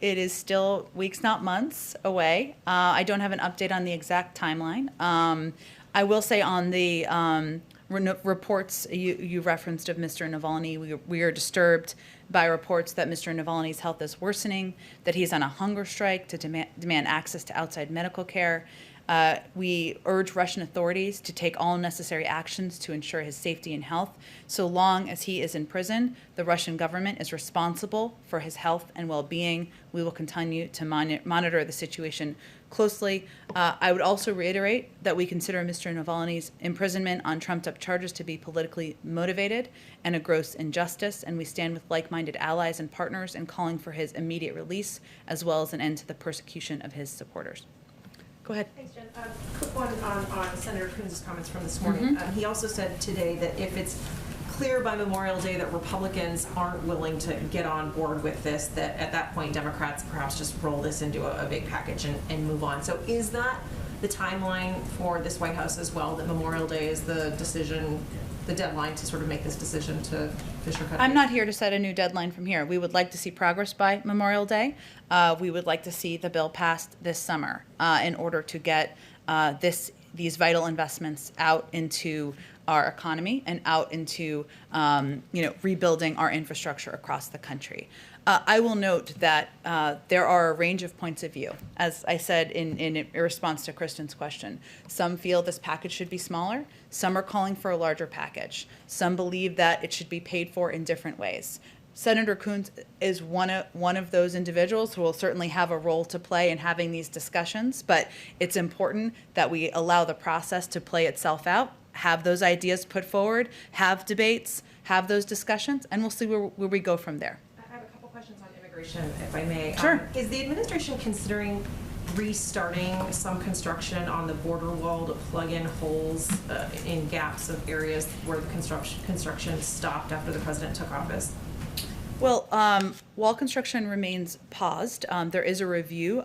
It is still weeks, not months away. I don't have an update on the exact timeline. I will say on the reports you referenced of Mr. Navalny, we are disturbed by reports that Mr. Navalny's health is worsening, that he's on a hunger strike to demand access to outside medical care. We urge Russian authorities to take all necessary actions to ensure his safety and health. So long as he is in prison, the Russian government is responsible for his health and well-being. We will continue to monitor the situation closely. I would also reiterate that we consider Mr. Navalny's imprisonment on trumped-up charges to be politically motivated and a gross injustice, and we stand with like-minded allies and partners in calling for his immediate release, as well as an end to the persecution of his supporters. Go ahead. Thanks, Jen. Quick one on Senator Coons' comments from this morning. He also said today that if it's clear by Memorial Day that Republicans aren't willing to get on board with this, that at that point Democrats perhaps just roll this into a big package and move on. So is that the timeline for this White House as well, that Memorial Day is the decision the deadline to sort of make this decision to fish or cut bait? I'm not here to set a new deadline from here. We would like to see progress by Memorial Day. We would like to see the bill passed this summer in order to get these vital investments out into our economy and out into rebuilding our infrastructure across the country. I will note that there are a range of points of view. As I said in response to Kristen's question, some feel this package should be smaller. Some are calling for a larger package. Some believe that it should be paid for in different ways. Senator Coons is one of those individuals who will certainly have a role to play in having these discussions, but it's important that we allow the process to play itself out, have those ideas put forward, have debates, have those discussions, and we'll see where we go from there. I have a couple questions on immigration, if I may. Sure. Is the administration considering restarting some construction on the border wall to plug in holes in gaps of areas where the construction stopped after the president took office? Well, wall construction remains paused. There is a review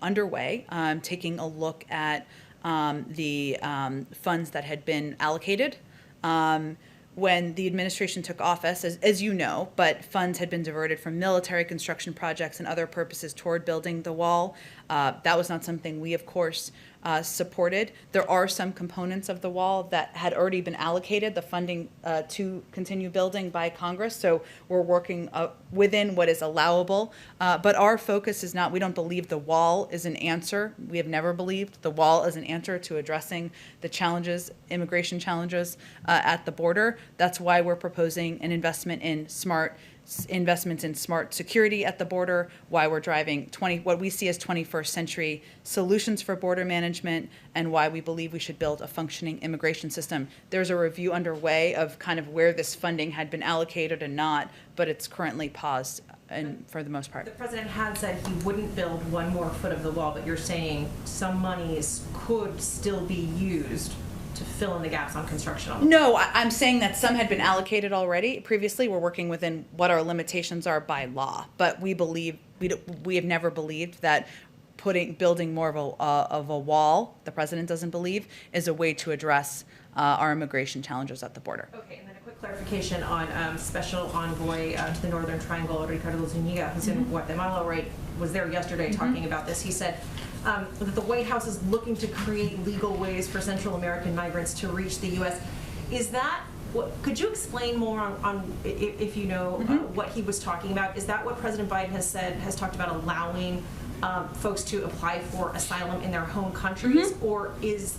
underway, taking a look at the funds that had been allocated when the administration took office, as you know, but funds had been diverted from military construction projects and other purposes toward building the wall. That was not something we, of course, supported. There are some components of the wall that had already been allocated, the funding to continue building by Congress, so we're working within what is allowable. But our focus is not, we don't believe the wall is an answer. We have never believed the wall is an answer to addressing the challenges, immigration challenges at the border. That's why we're proposing an investment in investments in smart security at the border, why we're driving what we see as 21st century solutions for border management, and why we believe we should build a functioning immigration system. There's a review underway of kind of where this funding had been allocated and not, but it's currently paused and for the most part. The president had said he wouldn't build one more foot of the wall, but you're saying some monies could still be used to fill in the gaps on construction on the No, I'm saying that some had been allocated already. Previously, we're working within what our limitations are by law, but we have never believed that building more of a wall, the president doesn't believe, is a way to address our immigration challenges at the border. Okay, and then a quick clarification on Special Envoy to the Northern Triangle, Ricardo Zuniga, who's in Guatemala, was there yesterday talking about this. He said that the White House is looking to create legal ways for Central American migrants to reach the U.S. Is that could you explain more on if you know what he was talking about? Is that what President Biden has talked about, allowing folks to apply for asylum in their home countries, or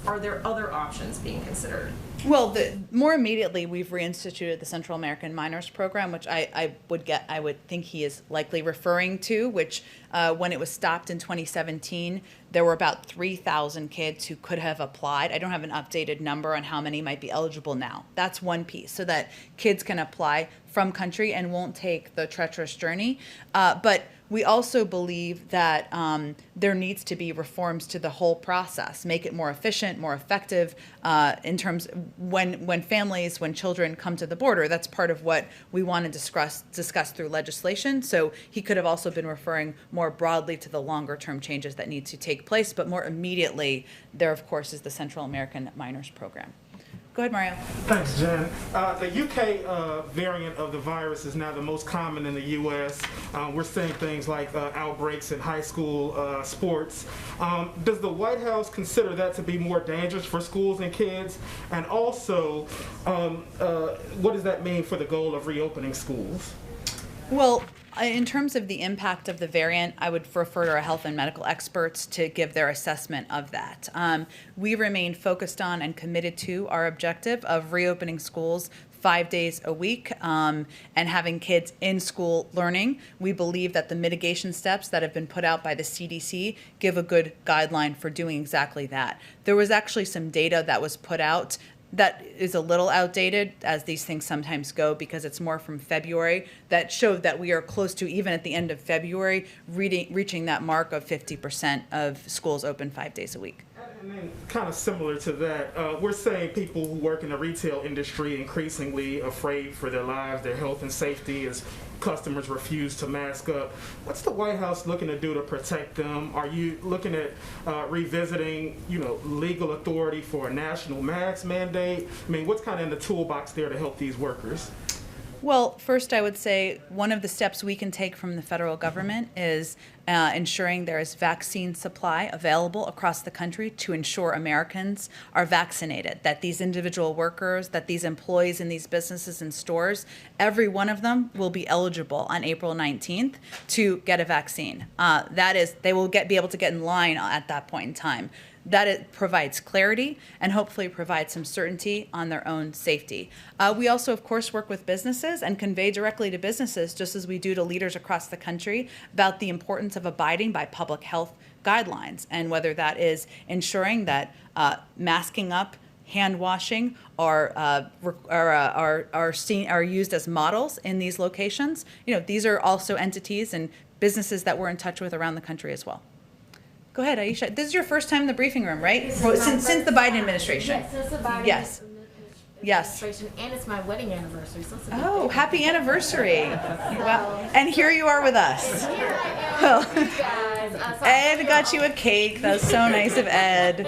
are there other options being considered? Well, more immediately, we've reinstituted the Central American Minors Program, which I would think he is likely referring to, which when it was stopped in 2017, there were about 3,000 kids who could have applied. I don't have an updated number on how many might be eligible now. That's one piece, so that kids can apply from country and won't take the treacherous journey. But we also believe that there needs to be reforms to the whole process, make it more efficient, more effective in terms when children come to the border. That's part of what we want to discuss through legislation. So he could have also been referring more broadly to the longer term changes that need to take place, but more immediately, there of course is the Central American Minors Program. Go ahead, Mario. Thanks, Jen. The UK variant of the virus is now the most common in the US. We're seeing things like outbreaks in high school sports. Does the White House consider that to be more dangerous for schools and kids? And also, what does that mean for the goal of reopening schools? Well, in terms of the impact of the variant, I would refer to our health and medical experts to give their assessment of that. We remain focused on and committed to our objective of reopening schools 5 days a week and having kids in school learning. We believe that the mitigation steps that have been put out by the CDC give a good guideline for doing exactly that. There was actually some data that was put out that is a little outdated, as these things sometimes go, because it's more from February, that showed that we are close to, even at the end of February, reaching that mark of 50% of schools open 5 days a week. And then kind of similar to that, we're seeing people who work in the retail industry increasingly afraid for their lives, their health and safety as customers refuse to mask up. What's the White House looking to do to protect them? Are you looking at revisiting, legal authority for a national mask mandate? I mean, what's kind of in the toolbox there to help these workers? Well, first, I would say one of the steps we can take from the federal government is ensuring there is vaccine supply available across the country to ensure Americans are vaccinated, that these individual workers, that these employees in these businesses and stores, every one of them will be eligible on April 19th to get a vaccine. That is, they will be able to get in line at that point in time. That it provides clarity and hopefully provides some certainty on their own safety. We also, of course, work with businesses and convey directly to businesses, just as we do to leaders across the country, about the importance of abiding by public health guidelines, and whether that is ensuring that masking up, hand washing are used as models in these locations. These are also entities and businesses that we're in touch with around the country as well. Go ahead, Aisha. This is your first time in the briefing room, right? Since the Biden administration. Yes, since the Biden Yes. Yes. administration, and it's my wedding anniversary, so it's a big Oh, day. happy anniversary. Wow. And here you are with us. Here I am with you guys. So Ed got you a cake. That was so nice of Ed.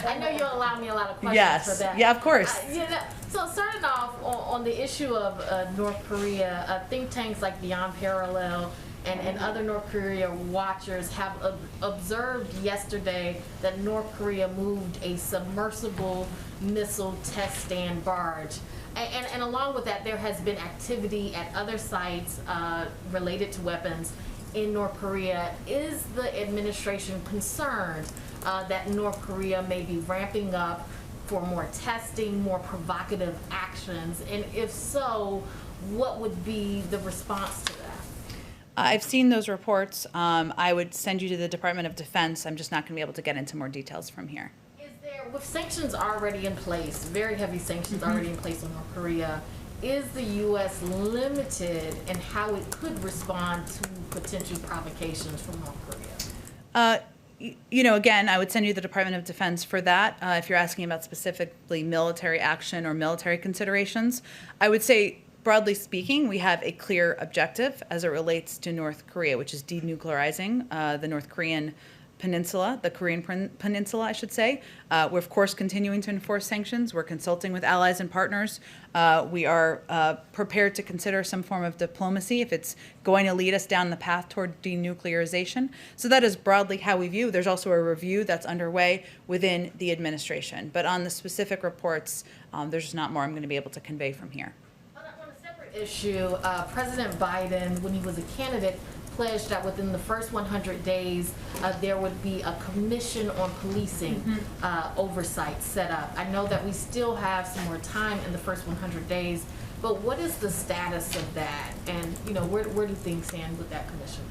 I know you'll allow me a lot of questions for Yes. that. Yeah, of course. So starting off on the issue of North Korea, think tanks like Beyond Parallel and other North Korea watchers have observed yesterday that North Korea moved a submersible missile test stand barge. And along with that, there has been activity at other sites related to weapons in North Korea. Is the administration concerned that North Korea may be ramping up for more testing, more provocative actions? And if so, what would be the response to that? I've seen those reports. I would send you to the Department of Defense. I'm just not going to be able to get into more details from here. Is there, with sanctions already in place, very heavy sanctions already in place on North Korea, is the U.S. limited in how it could respond to potential provocations from North Korea? Again, I would send you to the Department of Defense for that. If you're asking about specifically military action or military considerations, I would say, broadly speaking, we have a clear objective as it relates to North Korea, which is denuclearizing the North Korean peninsula, the Korean peninsula, I should say. We're, of course, continuing to enforce sanctions. We're consulting with allies and partners. We are prepared to consider some form of diplomacy if it's going to lead us down the path toward denuclearization. So that is broadly how we view. There's also a review that's underway within the administration. But on the specific reports, there's just not more I'm going to be able to convey from here. Issue, President Biden, when he was a candidate, pledged that within the first 100 days, there would be a commission on policing oversight set up. I know that we still have some more time in the first 100 days, but what is the status of that? And, where do things stand with that commission?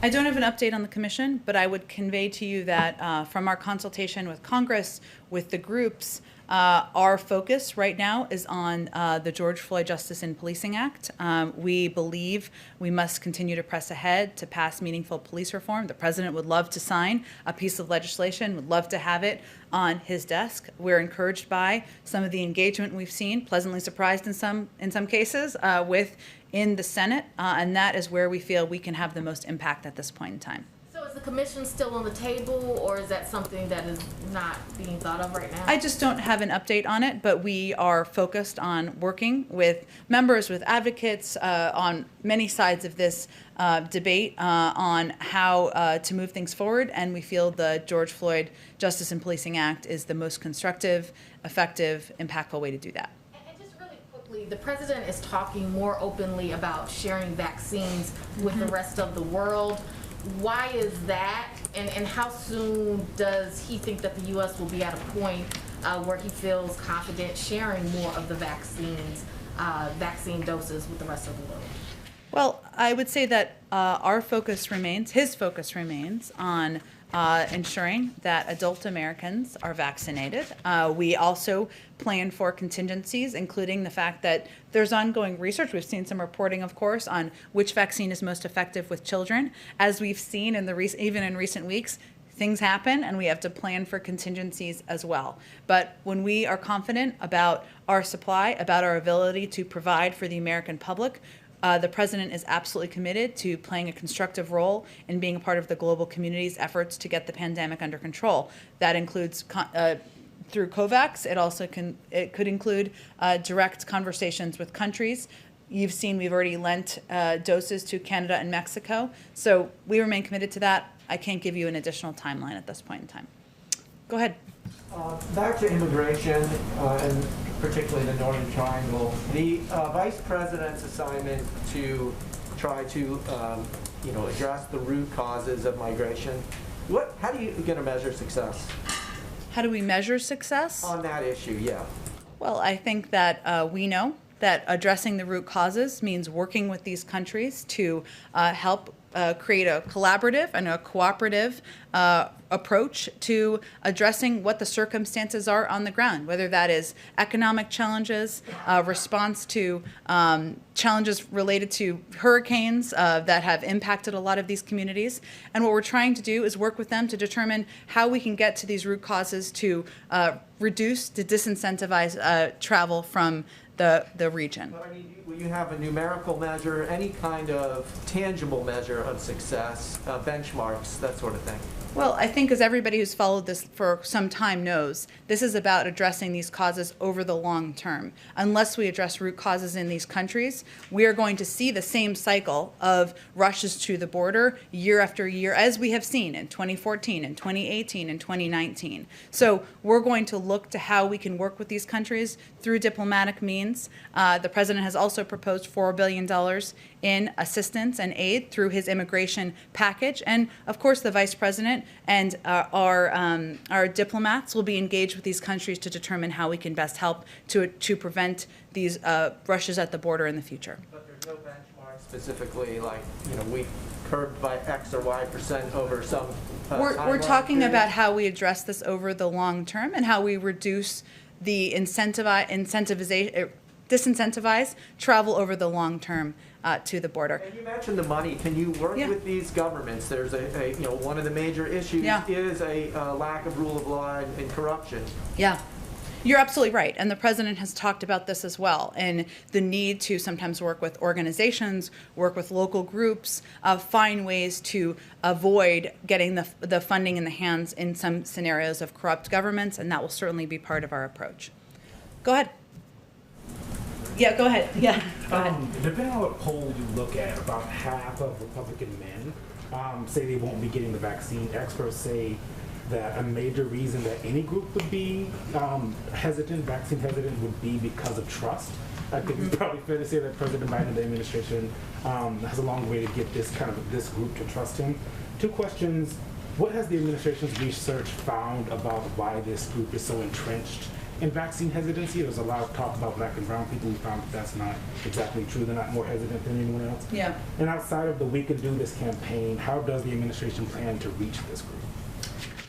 I don't have an update on the commission, but I would convey to you that from our consultation with Congress, with the groups, our focus right now is on the George Floyd Justice in Policing Act. We believe we must continue to press ahead to pass meaningful police reform. The president would love to sign a piece of legislation, would love to have it on his desk. We're encouraged by some of the engagement we've seen, pleasantly surprised in some cases, in the Senate, and that is where we feel we can have the most impact at this point in time. So is the commission still on the table, or is that something that is not being thought of right now? I just don't have an update on it, but we are focused on working with members, with advocates on many sides of this debate on how to move things forward, and we feel the George Floyd Justice in Policing Act is the most constructive, effective, impactful way to do that. The president is talking more openly about sharing vaccines with the rest of the world. Why is that? And how soon does he think that the U.S. will be at a point where he feels confident sharing more of the vaccine doses with the rest of the world? Well, I would say that his focus remains on ensuring that adult Americans are vaccinated. We also plan for contingencies, including the fact that there's ongoing research. We've seen some reporting, of course, on which vaccine is most effective with children. As we've seen even in recent weeks, things happen and we have to plan for contingencies as well. But when we are confident about our supply, about our ability to provide for the American public, the president is absolutely committed to playing a constructive role in being a part of the global community's efforts to get the pandemic under control. That includes through COVAX. It could include direct conversations with countries. You've seen we've already lent doses to Canada and Mexico. So we remain committed to that. I can't give you an additional timeline at this point in time. Go ahead. Back to immigration, and particularly the Northern Triangle. The Vice President's assignment to try to, address the root causes of migration. How do you going to measure success? How do we measure success? On that issue, yeah. Well, I think that we know that addressing the root causes means working with these countries to help create a collaborative and a cooperative approach to addressing what the circumstances are on the ground, whether that is economic challenges, response to challenges related to hurricanes that have impacted a lot of these communities. And what we're trying to do is work with them to determine how we can get to these root causes to reduce, to disincentivize travel from the region. But I mean, will you have a numerical measure, any kind of tangible measure of success, benchmarks, that sort of thing? Well, I think as everybody who's followed this for some time knows, this is about addressing these causes over the long term. Unless we address root causes in these countries, we are going to see the same cycle of rushes to the border year after year, as we have seen in 2014 and 2018 and 2019. So we're going to look to how we can work with these countries through diplomatic means. The president has also proposed $4 billion in assistance and aid through his immigration package. And of course, the vice president and our diplomats will be engaged with these countries to determine how we can best help to prevent these rushes at the border in the future. But there's no benchmark specifically, like, we curbed by X or Y% over some We're talking about how we address this over the long term and how we reduce the disincentivize travel over the long term to the border. And you mentioned the money. Can you work with these governments? There's one of the major issues is a lack of rule of law and corruption. Yeah. You're absolutely right. And the president has talked about this as well, and the need to sometimes work with organizations, work with local groups, find ways to avoid getting the funding in the hands in some scenarios of corrupt governments, and that will certainly be part of our approach. Go ahead. Yeah, go ahead. Yeah, go ahead. Depending on what poll you look at, about half of Republican men say they won't be getting the vaccine. Experts say that a major reason that any group would be vaccine hesitant, would be because of trust. I think it's probably fair to say that President Biden and the administration has a long way to get this group to trust him. Two questions. What has the administration's research found about why this group is so entrenched in vaccine hesitancy? There's a lot of talk about black and brown people who found that that's not exactly true. They're not more hesitant than anyone else. Yeah. And outside of the We Can Do This campaign, how does the administration plan to reach this group?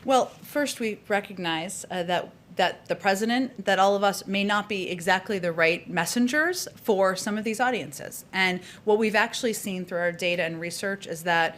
Well, first we recognize that the president, that all of us may not be exactly the right messengers for some of these audiences. And what we've actually seen through our data and research is that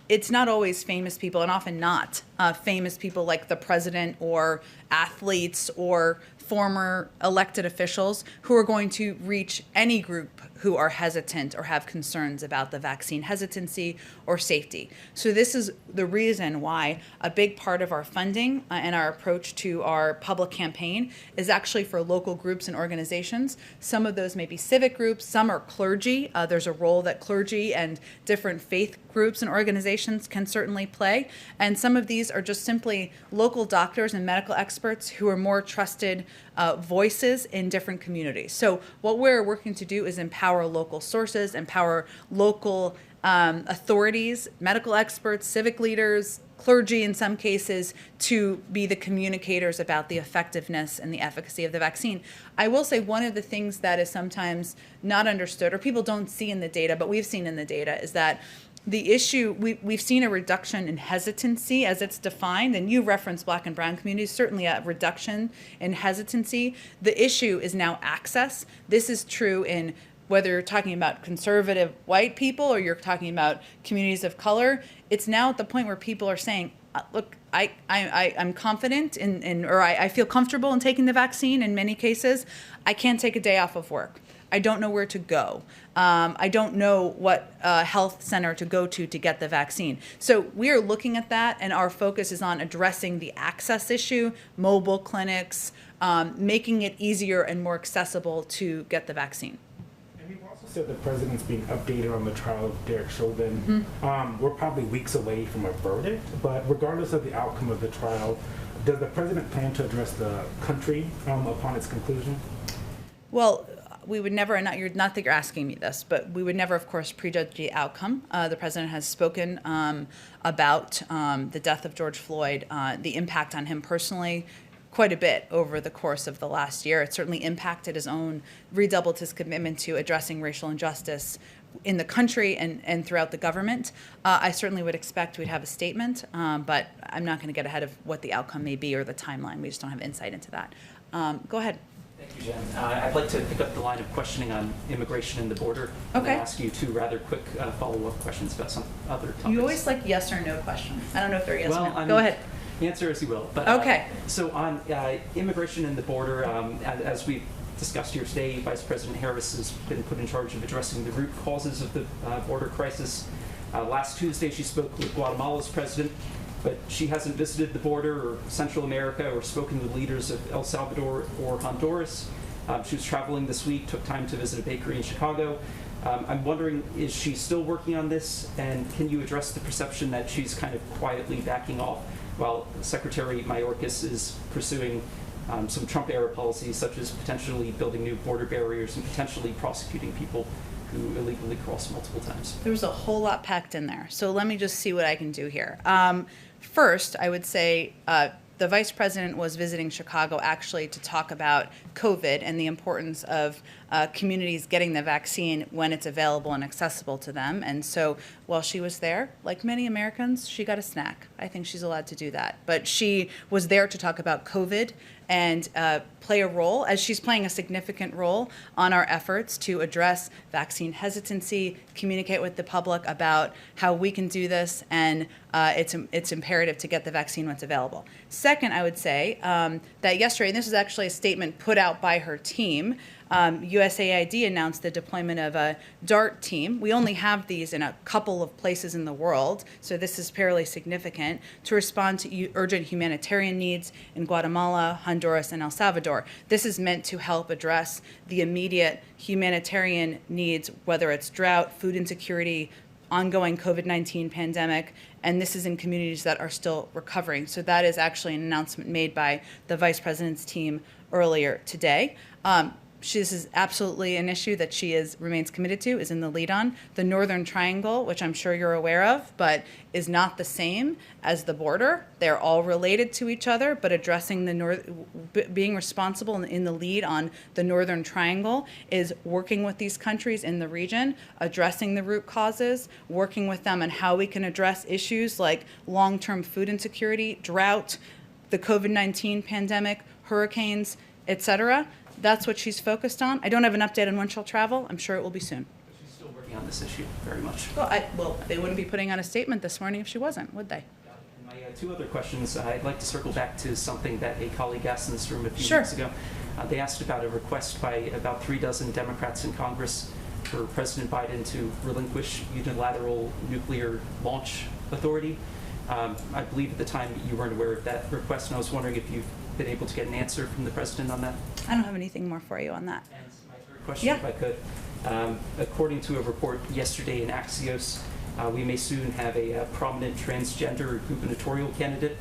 it's not always famous people, and often not famous people like the president or athletes or former elected officials who are going to reach any group who are hesitant or have concerns about the vaccine hesitancy or safety. So this is the reason why a big part of our funding and our approach to our public campaign is actually for local groups and organizations. Some of those may be civic groups, some are clergy. There's a role that clergy and different faith groups and organizations can certainly play. And some of these are just simply local doctors and medical experts who are more trusted voices in different communities. So what we're working to do is empower local sources, empower local authorities, medical experts, civic leaders, clergy in some cases, to be the communicators about the effectiveness and the efficacy of the vaccine. I will say one of the things that is sometimes not understood, or people don't see in the data, but we've seen in the data, is that the issue, we've seen a reduction in hesitancy as it's defined, and you referenced black and brown communities, certainly a reduction in hesitancy. The issue is now access. This is true in whether you're talking about conservative white people or you're talking about communities of color. It's now at the point where people are saying, look, I'm confident or I feel comfortable in taking the vaccine in many cases. I can't take a day off of work. I don't know where to go. I don't know what health center to go to get the vaccine. So we are looking at that, and our focus is on addressing the access issue, mobile clinics, making it easier and more accessible to get the vaccine. And we've also said the president's being updated on the trial of Derek Chauvin. We're probably weeks away from a verdict, but regardless of the outcome of the trial, does the president plan to address the country upon its conclusion? Well, we would never, and not that you're asking me this, but we would never, of course, prejudge the outcome. The president has spoken about the death of George Floyd, the impact on him personally, quite a bit over the course of the last year. It certainly impacted redoubled his commitment to addressing racial injustice in the country and throughout the government. I certainly would expect we'd have a statement, but I'm not going to get ahead of what the outcome may be or the timeline. We just don't have insight into that. Go ahead. Thank you, Jen. I'd like to pick up the line of questioning on immigration and the border. Okay. And ask you two rather quick follow-up questions about some other topics. You always like yes or no questions. I don't know if they're yes or no. Well, Go ahead. Answer as you will. But, okay. So on immigration and the border, as we've discussed here today, Vice President Harris has been put in charge of addressing the root causes of the border crisis. Last Tuesday, she spoke with Guatemala's president, but she hasn't visited the border or Central America or spoken with leaders of El Salvador or Honduras. She was traveling this week, took time to visit a bakery in Chicago. I'm wondering, is she still working on this? And can you address the perception that she's kind of quietly backing off while Secretary Mayorkas is pursuing some Trump-era policies, such as potentially building new border barriers and potentially prosecuting people who illegally cross multiple times? There was a whole lot packed in there. So let me just see what I can do here. First, I would say the vice president was visiting Chicago actually to talk about COVID and the importance of communities getting the vaccine when it's available and accessible to them. And so while she was there, like many Americans, she got a snack. I think she's allowed to do that. But she was there to talk about COVID and play a role, as she's playing a significant role on our efforts to address vaccine hesitancy, communicate with the public about how we can do this, and it's imperative to get the vaccine when it's available. Second, I would say that yesterday, and this is actually a statement put out by her team, USAID announced the deployment of a DART team. We only have these in a couple of places in the world, so this is fairly significant, to respond to urgent humanitarian needs in Guatemala, Honduras, and El Salvador. This is meant to help address the immediate humanitarian needs, whether it's drought, food insecurity, ongoing COVID-19 pandemic, and this is in communities that are still recovering. So that is actually an announcement made by the vice president's team earlier today. This is absolutely an issue that she remains committed to, is in the lead on. The Northern Triangle, which I'm sure you're aware of, but is not the same as the border. They're all related to each other, but addressing being responsible in the lead on the Northern Triangle is working with these countries in the region, addressing the root causes, working with them on how we can address issues like long-term food insecurity, drought, the COVID-19 pandemic, hurricanes, etc. That's what she's focused on. I don't have an update on when she'll travel. I'm sure it will be soon. She's still working on this issue very much. Well, they wouldn't be putting out a statement this morning if she wasn't, would they? My two other questions, I'd like to circle back to something that a colleague asked in this room a few weeks ago. They asked about a request by about 36 Democrats in Congress for President Biden to relinquish unilateral nuclear launch authority. I believe at the time you weren't aware of that request, and I was wondering if you've been able to get an answer from the president on that. I don't have anything more for you on that. And my third question, if I could. According to a report yesterday in Axios, we may soon have a prominent transgender gubernatorial candidate.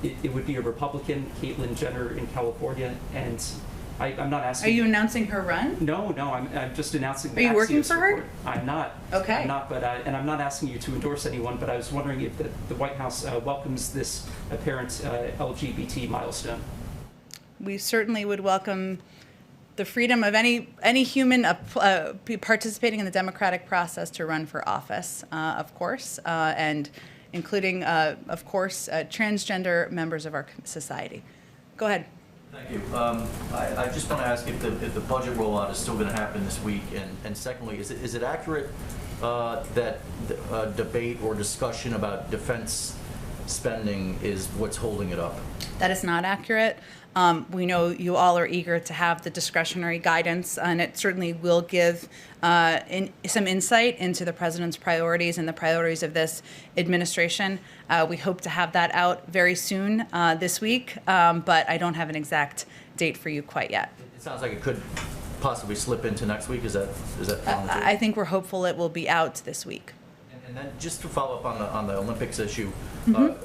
It would be a Republican, Caitlyn Jenner in California, and I'm not asking. Are you announcing her run? No, I'm just announcing the Are you Axios working for her? report. I'm not. Okay. I'm not, but and I'm not asking you to endorse anyone, but I was wondering if the White House welcomes this apparent LGBT milestone. We certainly would welcome the freedom of any human participating in the democratic process to run for office, of course, and including, of course, transgender members of our society. Go ahead. Thank you. I just want to ask if the budget rollout is still going to happen this week, and secondly, is it accurate that debate or discussion about defense spending is what's holding it up. That is not accurate. We know you all are eager to have the discretionary guidance, and it certainly will give some insight into the president's priorities and the priorities of this administration. We hope to have that out very soon this week, but I don't have an exact date for you quite yet. It sounds like it could possibly slip into next week. Is that I think we're hopeful it will be out this week. And then just to follow up on the Olympics issue,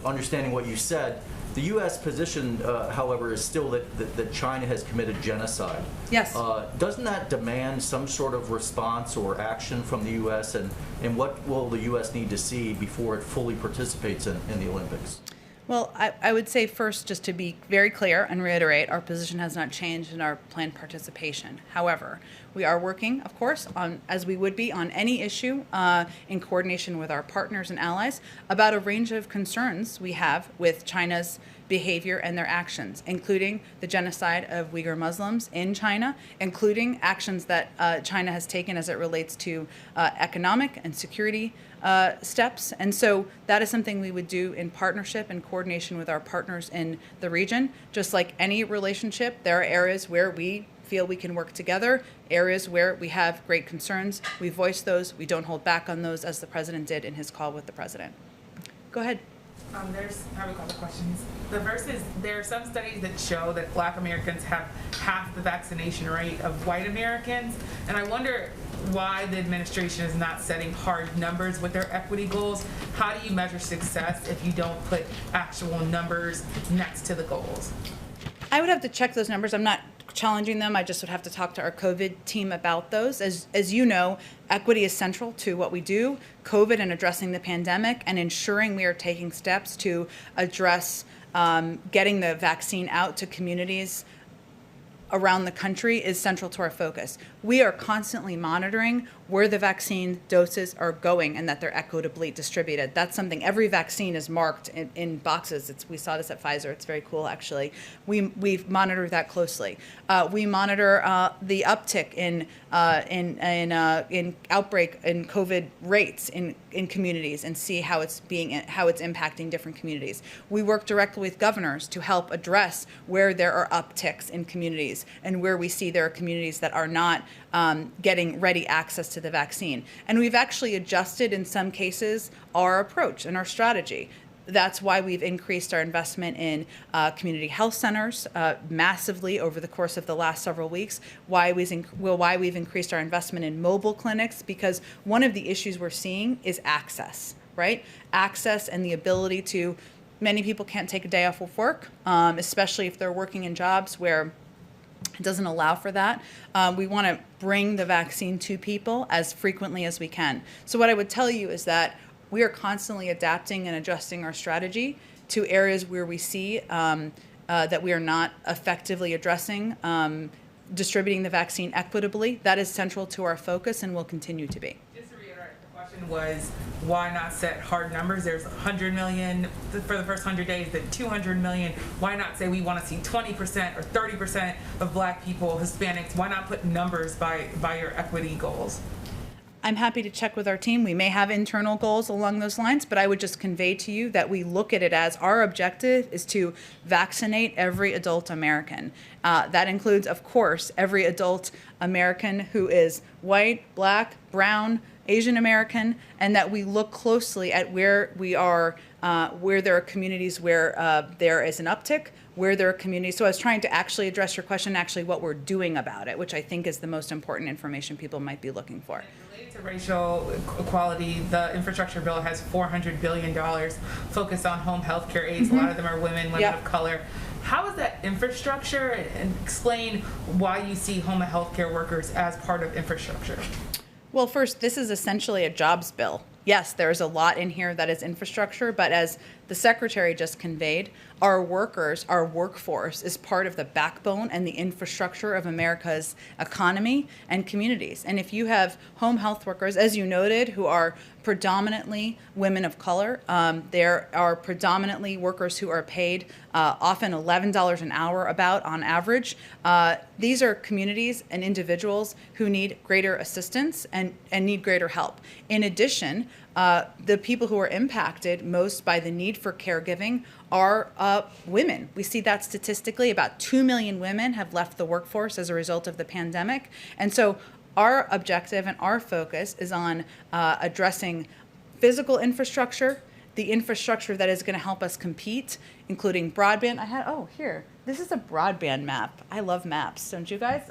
understanding what you said, the U.S. position, however, is still that China has committed genocide. Yes. Doesn't that demand some sort of response or action from the U.S., and what will the U.S. need to see before it fully participates in the Olympics? Well, I would say first, just to be very clear and reiterate, our position has not changed in our planned participation. However, we are working, of course, on, as we would be on any issue, in coordination with our partners and allies, about a range of concerns we have with China's behavior and their actions, including the genocide of Uyghur Muslims in China, including actions that China has taken as it relates to economic and security steps. And so that is something we would do in partnership and coordination with our partners in the region. Just like any relationship, there are areas where we feel we can work together, areas where we have great concerns. We voice those. We don't hold back on those, as the president did in his call with the president. Go ahead. I have a couple questions. The first is, there are some studies that show that Black Americans have half the vaccination rate of white Americans, and I wonder why the administration is not setting hard numbers with their equity goals. How do you measure success if you don't put actual numbers next to the goals? I would have to check those numbers. I'm not challenging them. I just would have to talk to our COVID team about those. As you know, equity is central to what we do, COVID and addressing the pandemic, and ensuring we are taking steps to address getting the vaccine out to communities around the country is central to our focus. We are constantly monitoring where the vaccine doses are going and that they're equitably distributed. That's something, every vaccine is marked in boxes. We saw this at Pfizer. It's very cool, actually. We've monitored that closely. We monitor the uptick in outbreak and COVID rates in communities and see how it's impacting different communities. We work directly with governors to help address where there are upticks in communities and where we see there are communities that are not getting ready access to the vaccine. And we've actually adjusted, in some cases, our approach and our strategy. That's why we've increased our investment in community health centers massively over the course of the last several weeks. Why we've increased our investment in mobile clinics, because one of the issues we're seeing is access, right? Access and the ability to, many people can't take a day off of work, especially if they're working in jobs where it doesn't allow for that. We want to bring the vaccine to people as frequently as we can. So what I would tell you is that we are constantly adapting and adjusting our strategy to areas where we see that we are not effectively addressing distributing the vaccine equitably. That is central to our focus and will continue to be. Just to reiterate, the question was, why not set hard numbers? There's 100 million for the first 100 days, then 200 million. Why not say we want to see 20% or 30% of Black people, Hispanics? Why not put numbers by your equity goals? I'm happy to check with our team. We may have internal goals along those lines, but I would just convey to you that we look at it as our objective is to vaccinate every adult American. That includes, of course, every adult American who is white, Black, brown, Asian American, and that we look closely at where we are, where there are communities where there is an uptick, where there are communities. So I was trying to actually address your question, actually what we're doing about it, which I think is the most important information people might be looking for. Related to racial equality, the infrastructure bill has $400 billion focused on home health care aides. A lot of them are women of color. How is that infrastructure, and explain why you see home health care workers as part of infrastructure? Well, first, this is essentially a jobs bill. Yes, there's a lot in here that is infrastructure, but as the secretary just conveyed, our workers, our workforce is part of the backbone and the infrastructure of America's economy and communities. And if you have home health workers, as you noted, who are predominantly women of color, there are predominantly workers who are paid often $11 an hour about on average. These are communities and individuals who need greater assistance and need greater help. In addition, the people who are impacted most by the need for caregiving are women. We see that statistically about 2 million women have left the workforce as a result of the pandemic. And so our objective and our focus is on addressing physical infrastructure, the infrastructure that is going to help us compete, including broadband. This is a broadband map. I love maps, don't you guys?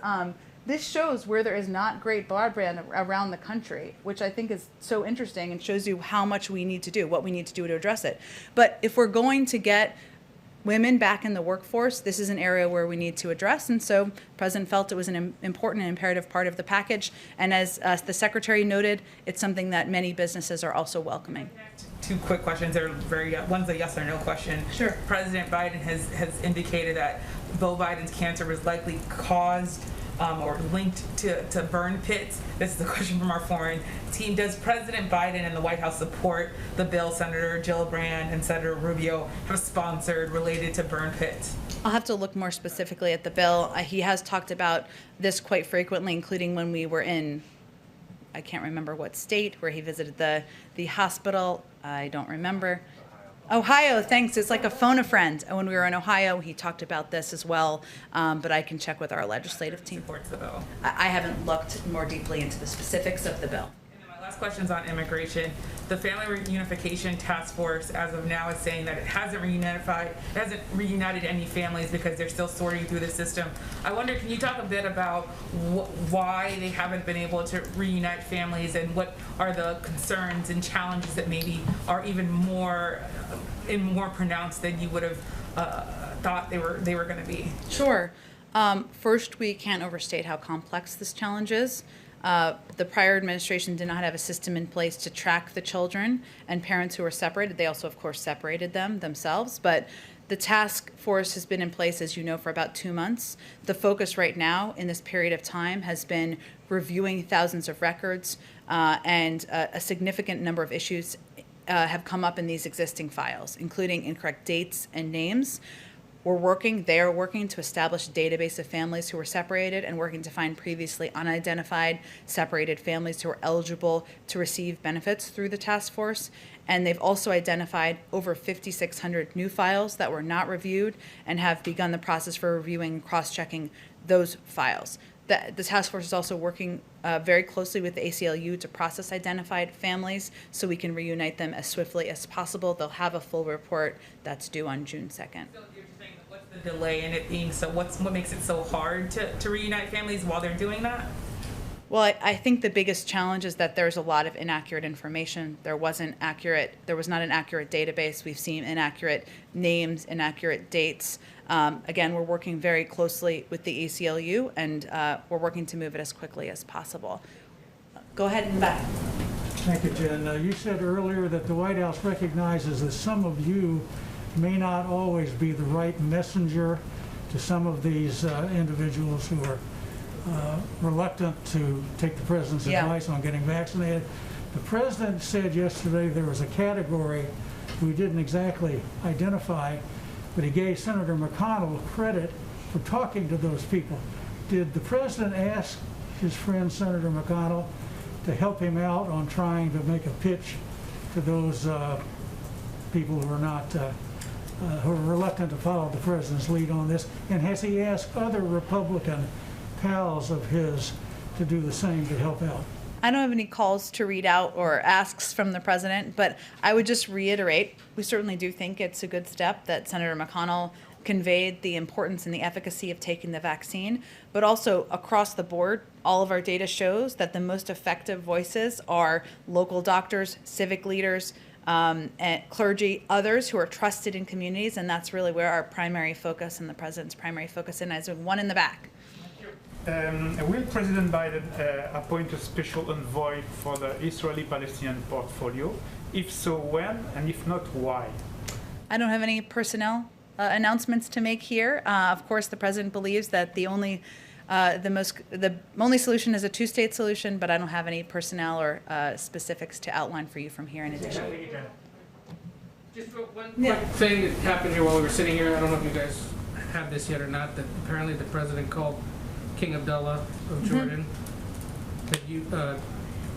This shows where there is not great broadband around the country, which I think is so interesting and shows you how much we need to do, what we need to do to address it. But if we're going to get women back in the workforce, this is an area where we need to address. And so the President felt it was an important and imperative part of the package. And as the Secretary noted, it's something that many businesses are also welcoming. Two quick questions. They're one's a yes or no question. Sure. President Biden has indicated that Beau Biden's cancer was likely caused or linked to burn pits. This is a question from our foreign team. Does President Biden and the White House support the bill Senator Gillibrand and Senator Rubio have sponsored related to burn pits? I'll have to look more specifically at the bill. He has talked about this quite frequently, including when we were in, I can't remember what state, where he visited the hospital. I don't remember. Ohio, thanks. It's like a phone a friend. When we were in Ohio, he talked about this as well, but I can check with our legislative team. Supports the bill. I haven't looked more deeply into the specifics of the bill. My last question is on immigration. The Family Reunification Task Force, as of now, is saying that it hasn't reunited any families because they're still sorting through the system. I wonder, can you talk a bit about why they haven't been able to reunite families, and what are the concerns and challenges that maybe are even more pronounced than you would have thought they were going to be? Sure. First, we can't overstate how complex this challenge is. The prior administration did not have a system in place to track the children and parents who were separated. They also, of course, separated them themselves. But the task force has been in place, as you know, for about 2 months. The focus right now in this period of time has been reviewing thousands of records, and a significant number of issues have come up in these existing files, including incorrect dates and names. They are working to establish a database of families who were separated and working to find previously unidentified separated families who are eligible to receive benefits through the task force. And they've also identified over 5,600 new files that were not reviewed and have begun the process for reviewing and cross-checking those files. The task force is also working very closely with the ACLU to process identified families so we can reunite them as swiftly as possible. They'll have a full report that's due on June 2nd. The delay in it being so, what makes it so hard to reunite families while they're doing that? Well, I think the biggest challenge is that there's a lot of inaccurate information. There was not an accurate database. We've seen inaccurate names, inaccurate dates. Again, we're working very closely with the ACLU, and we're working to move it as quickly as possible. Go ahead and back. Thank you, Jen. You said earlier that the White House recognizes that some of you may not always be the right messenger to some of these individuals who are reluctant to take the president's advice on getting vaccinated. The president said yesterday there was a category we didn't exactly identify, but he gave Senator McConnell credit for talking to those people. Did the president ask his friend Senator McConnell to help him out on trying to make a pitch to those people who are not who are reluctant to follow the president's lead on this? And has he asked other Republican pals of his to do the same to help out? I don't have any calls to read out or asks from the president, but I would just reiterate, we certainly do think it's a good step that Senator McConnell conveyed the importance and the efficacy of taking the vaccine, but also across the board, all of our data shows that the most effective voices are local doctors, civic leaders, and clergy, others who are trusted in communities, and that's really where our primary focus and the president's primary focus is one in the back. Will President Biden appoint a special envoy for the Israeli-Palestinian portfolio? If so, when? And if not, why? I don't have any personnel announcements to make here. Of course, the president believes that the only solution is a two-state solution, but I don't have any personnel or specifics to outline for you from here in addition. Just one quick thing that happened here while we were sitting here. I don't know if you guys have this yet or not, that apparently the president called King Abdullah of Jordan, that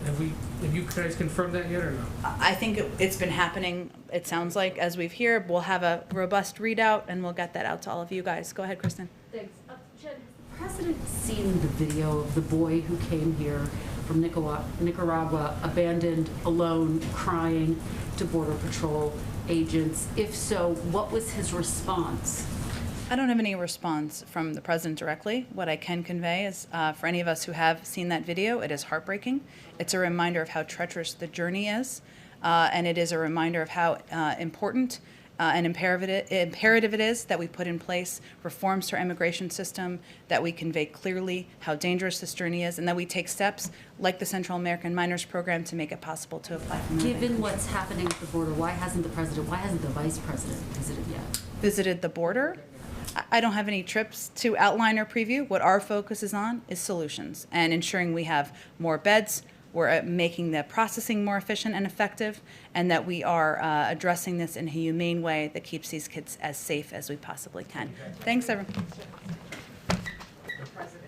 Have you guys confirmed that yet or no? I think it's been happening, it sounds like, as we've here. We'll have a robust readout, and we'll get that out to all of you guys. Go ahead, Kristen. Thanks. Jen, has the president seen the video of the boy who came here from Nicaragua, abandoned, alone, crying to Border Patrol agents? If so, what was his response? I don't have any response from the president directly. What I can convey is, for any of us who have seen that video, it is heartbreaking. It's a reminder of how treacherous the journey is, and it is a reminder of how important and imperative it is that we put in place reforms to our immigration system, that we convey clearly how dangerous this journey is, and that we take steps like the Central American Minors Program to make it possible to apply for moving. Given what's happening at the border, why hasn't the vice president visited yet? Visited the border? I don't have any trips to outline or preview. What our focus is on is solutions and ensuring we have more beds, we're making the processing more efficient and effective, and that we are addressing this in a humane way that keeps these kids as safe as we possibly can. Thanks, everyone. President.